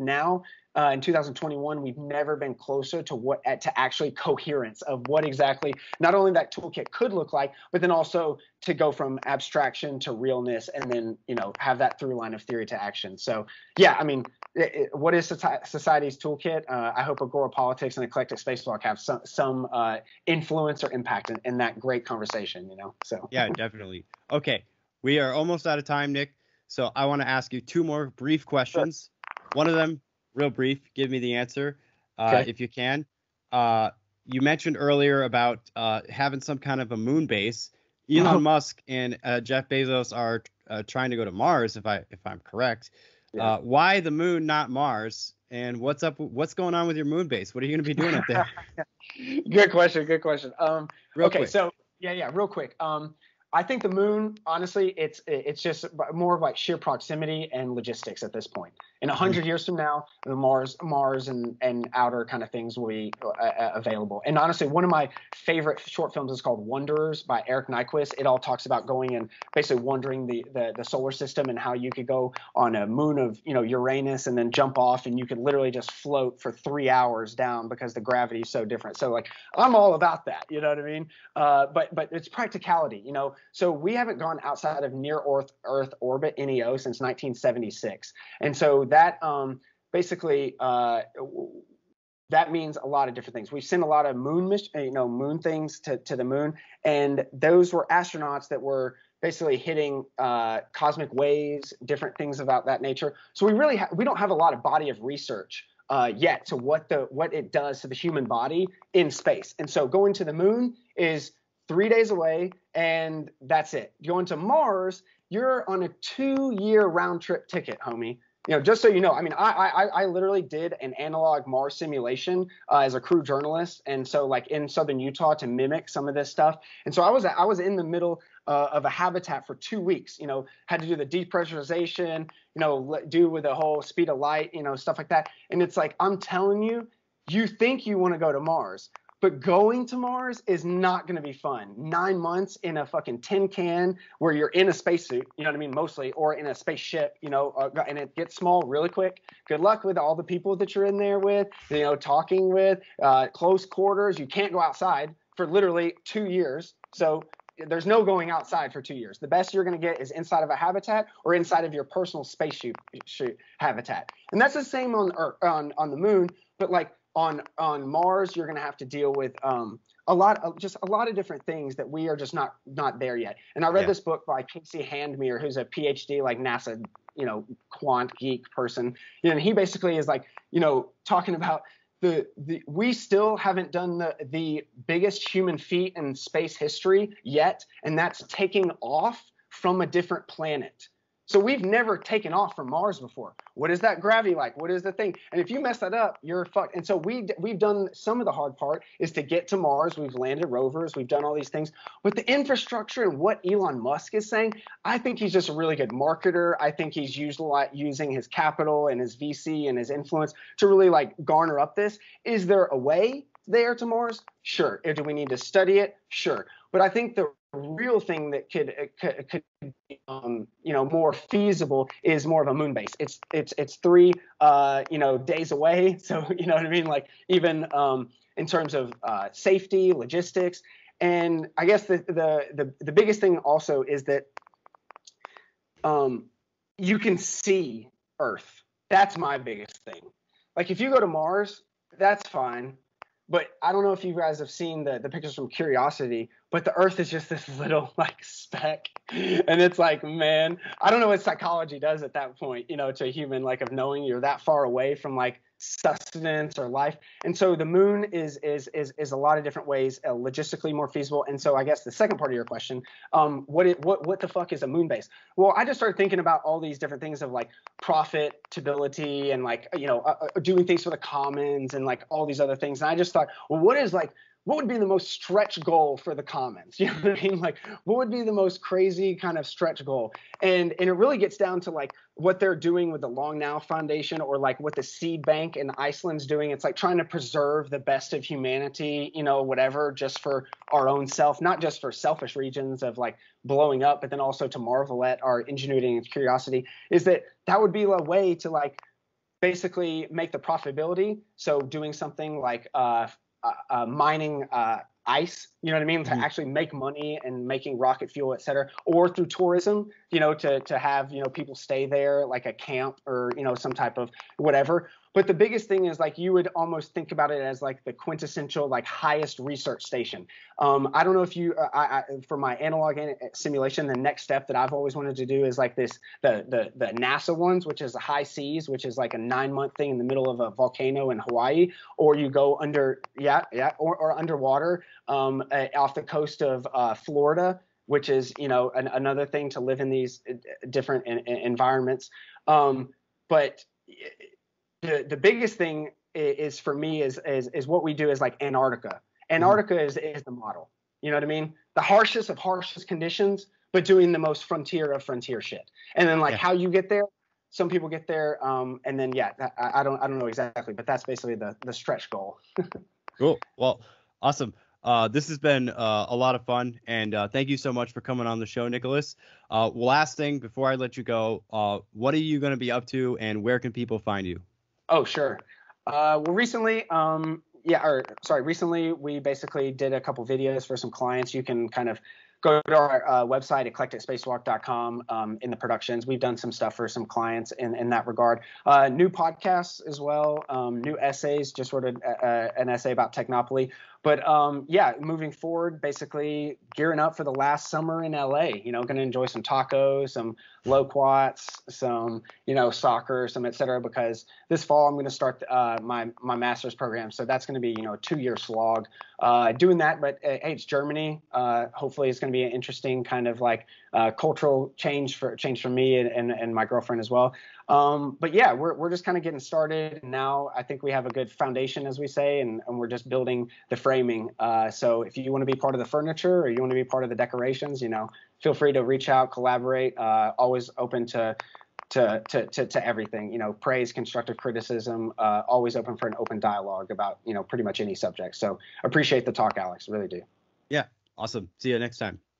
in 2021, we've never been closer to actually coherence of what exactly not only that toolkit could look like, but then also to go from abstraction to realness, and then have that through line of theory to action. So yeah, I mean, what is society's toolkit? I hope Agora Politics and Eclectic Spacewalk have some influence or impact in that great conversation. So Yeah, definitely. Okay, we are almost out of time, Nick. So I want to ask you two more brief questions. One of them, real brief. Give me the answer, Okay. if you can. You mentioned earlier about having some kind of a moon base. Elon Musk and Jeff Bezos are trying to go to Mars, if I'm correct. Yeah. Why the moon, not Mars? And what's going on with your moon base? What are you going to be doing up there? Good question. Real Okay, quick. so yeah, real quick. I think the moon, honestly, it's just more of like sheer proximity and logistics at this point. In 100 years from now, the Mars and outer kind of things will be available. And honestly, one of my favorite short films is called Wanderers by Eric Nyquist. It all talks about going and basically wandering the solar system, and how you could go on a moon of Uranus and then jump off, and you could literally just float for 3 hours down because the gravity is so different. So like, I'm all about that. You know what I mean? But it's practicality. So we haven't gone outside of near Earth orbit (NEO) since 1976, and so that basically that means a lot of different things. We've sent a lot of moon things to the moon, and those were astronauts that were basically hitting cosmic waves, different things about that nature. So we don't have a lot of body of research yet to what it does to the human body in space. And so going to the moon is 3 days away, and that's it. Going to Mars, you're on a 2-year round trip ticket, homie. Just so you know, I mean, I literally did an analog Mars simulation as a crew journalist, and so like in southern Utah to mimic some of this stuff. And so I was in the middle of a habitat for 2 weeks. Had to do the depressurization, do with the whole speed of light, stuff like that. And it's like, I'm telling you, you think you want to go to Mars, but going to Mars is not going to be fun. 9 months in a fucking tin can where you're in a spacesuit, you know what I mean, mostly, or in a spaceship, and it gets small really quick. Good luck with all the people that you're in there with, talking with, close quarters. You can't go outside for literally 2 years. So there's no going outside for 2 years. The best you're going to get is inside of a habitat or inside of your personal spaceship habitat. And that's the same on the moon, but like, on Mars, you're going to have to deal with a lot of different things that we are just not there yet. And I read this book by Casey Handmere, who's a PhD, like NASA, quant geek person. And he basically is like, talking about we still haven't done the biggest human feat in space history yet, and that's taking off from a different planet. So we've never taken off from Mars before. What is that gravity like? What is the thing? And if you mess that up, you're fucked. And so we've done some of the hard part is to get to Mars. We've landed rovers. We've done all these things. But the infrastructure and what Elon Musk is saying, I think he's just a really good marketer. I think he's using his capital and his VC and his influence to really like garner up this. Is there a way there to Mars? Sure. Do we need to study it? Sure. But I think the real thing that could be, more feasible is more of a moon base. It's 3 days away. So you know what I mean? Like even in terms of safety, logistics, and I guess the biggest thing also is that you can see Earth. That's my biggest thing. Like if you go to Mars, that's fine. But I don't know if you guys have seen the pictures from Curiosity, but the Earth is just this little like speck. And it's like, man, I don't know what psychology does at that point, to a human, like of knowing you're that far away from like sustenance or life. And so the moon is a lot of different ways logistically more feasible. And so I guess the second part of your question, what the fuck is a moon base? Well, I just started thinking about all these different things of like profitability and like doing things for the commons and like all these other things. And I just thought, well, what would be the most stretch goal for the commons? You know what I mean? Like, what would be the most crazy kind of stretch goal? And it really gets down to like what they're doing with the Long Now Foundation or like what the Seed Bank in Iceland's doing. It's like trying to preserve the best of humanity, whatever, just for our own self, not just for selfish regions of like blowing up, but then also to marvel at our ingenuity and curiosity. Is that would be a way to like basically make the profitability. So doing something like mining ice, you know what I mean, to actually make money and making rocket fuel, et cetera, or through tourism, you know, to have, you know, people stay there like a camp or, you know, some type of whatever. But the biggest thing is like you would almost think about it as like the quintessential like highest research station. I don't know if you for my analog simulation, the next step that I've always wanted to do is like this the NASA ones, which is the high seas, which is like a 9-month thing in the middle of a volcano in Hawaii, or you go under or underwater off the coast of Florida, which is, you know, another thing to live in these different environments. But the biggest thing is for me is what we do is like Antarctica. Antarctica is the model. You know what I mean? The harshest of harshest conditions, but doing the most frontier of frontier shit. And then like how you get there. Some people get there, and then I don't know exactly, but that's basically the stretch goal. Cool. Well, awesome. This has been a lot of fun, and thank you so much for coming on the show, Nicholas. Last thing before I let you go, what are you going to be up to, and where can people find you? Oh, sure. Well, recently, recently we basically did a couple videos for some clients. You can kind of go to our website, eclecticspacewalk.com, in the productions. We've done some stuff for some clients in that regard. New podcasts as well, new essays, just wrote an essay about Technopoly. But moving forward, basically gearing up for the last summer in LA, you know, going to enjoy some tacos, some loquats, some, you know, soccer, some et cetera, because this fall I'm going to start my master's program. So that's going to be, you know, a 2-year slog doing that. But hey, it's Germany. Hopefully it's going to be an interesting kind of like cultural change for me and my girlfriend as well. But yeah, we're just kind of getting started now. I think we have a good foundation, as we say, and we're just building the framing. So if you want to be part of the furniture or you want to be part of the decorations, you know, feel free to reach out, collaborate. Always open to everything, you know, praise, constructive criticism, always open for an open dialogue about, you know, pretty much any subject. So appreciate the talk, Alex. Really do. Yeah. Awesome. See you next time.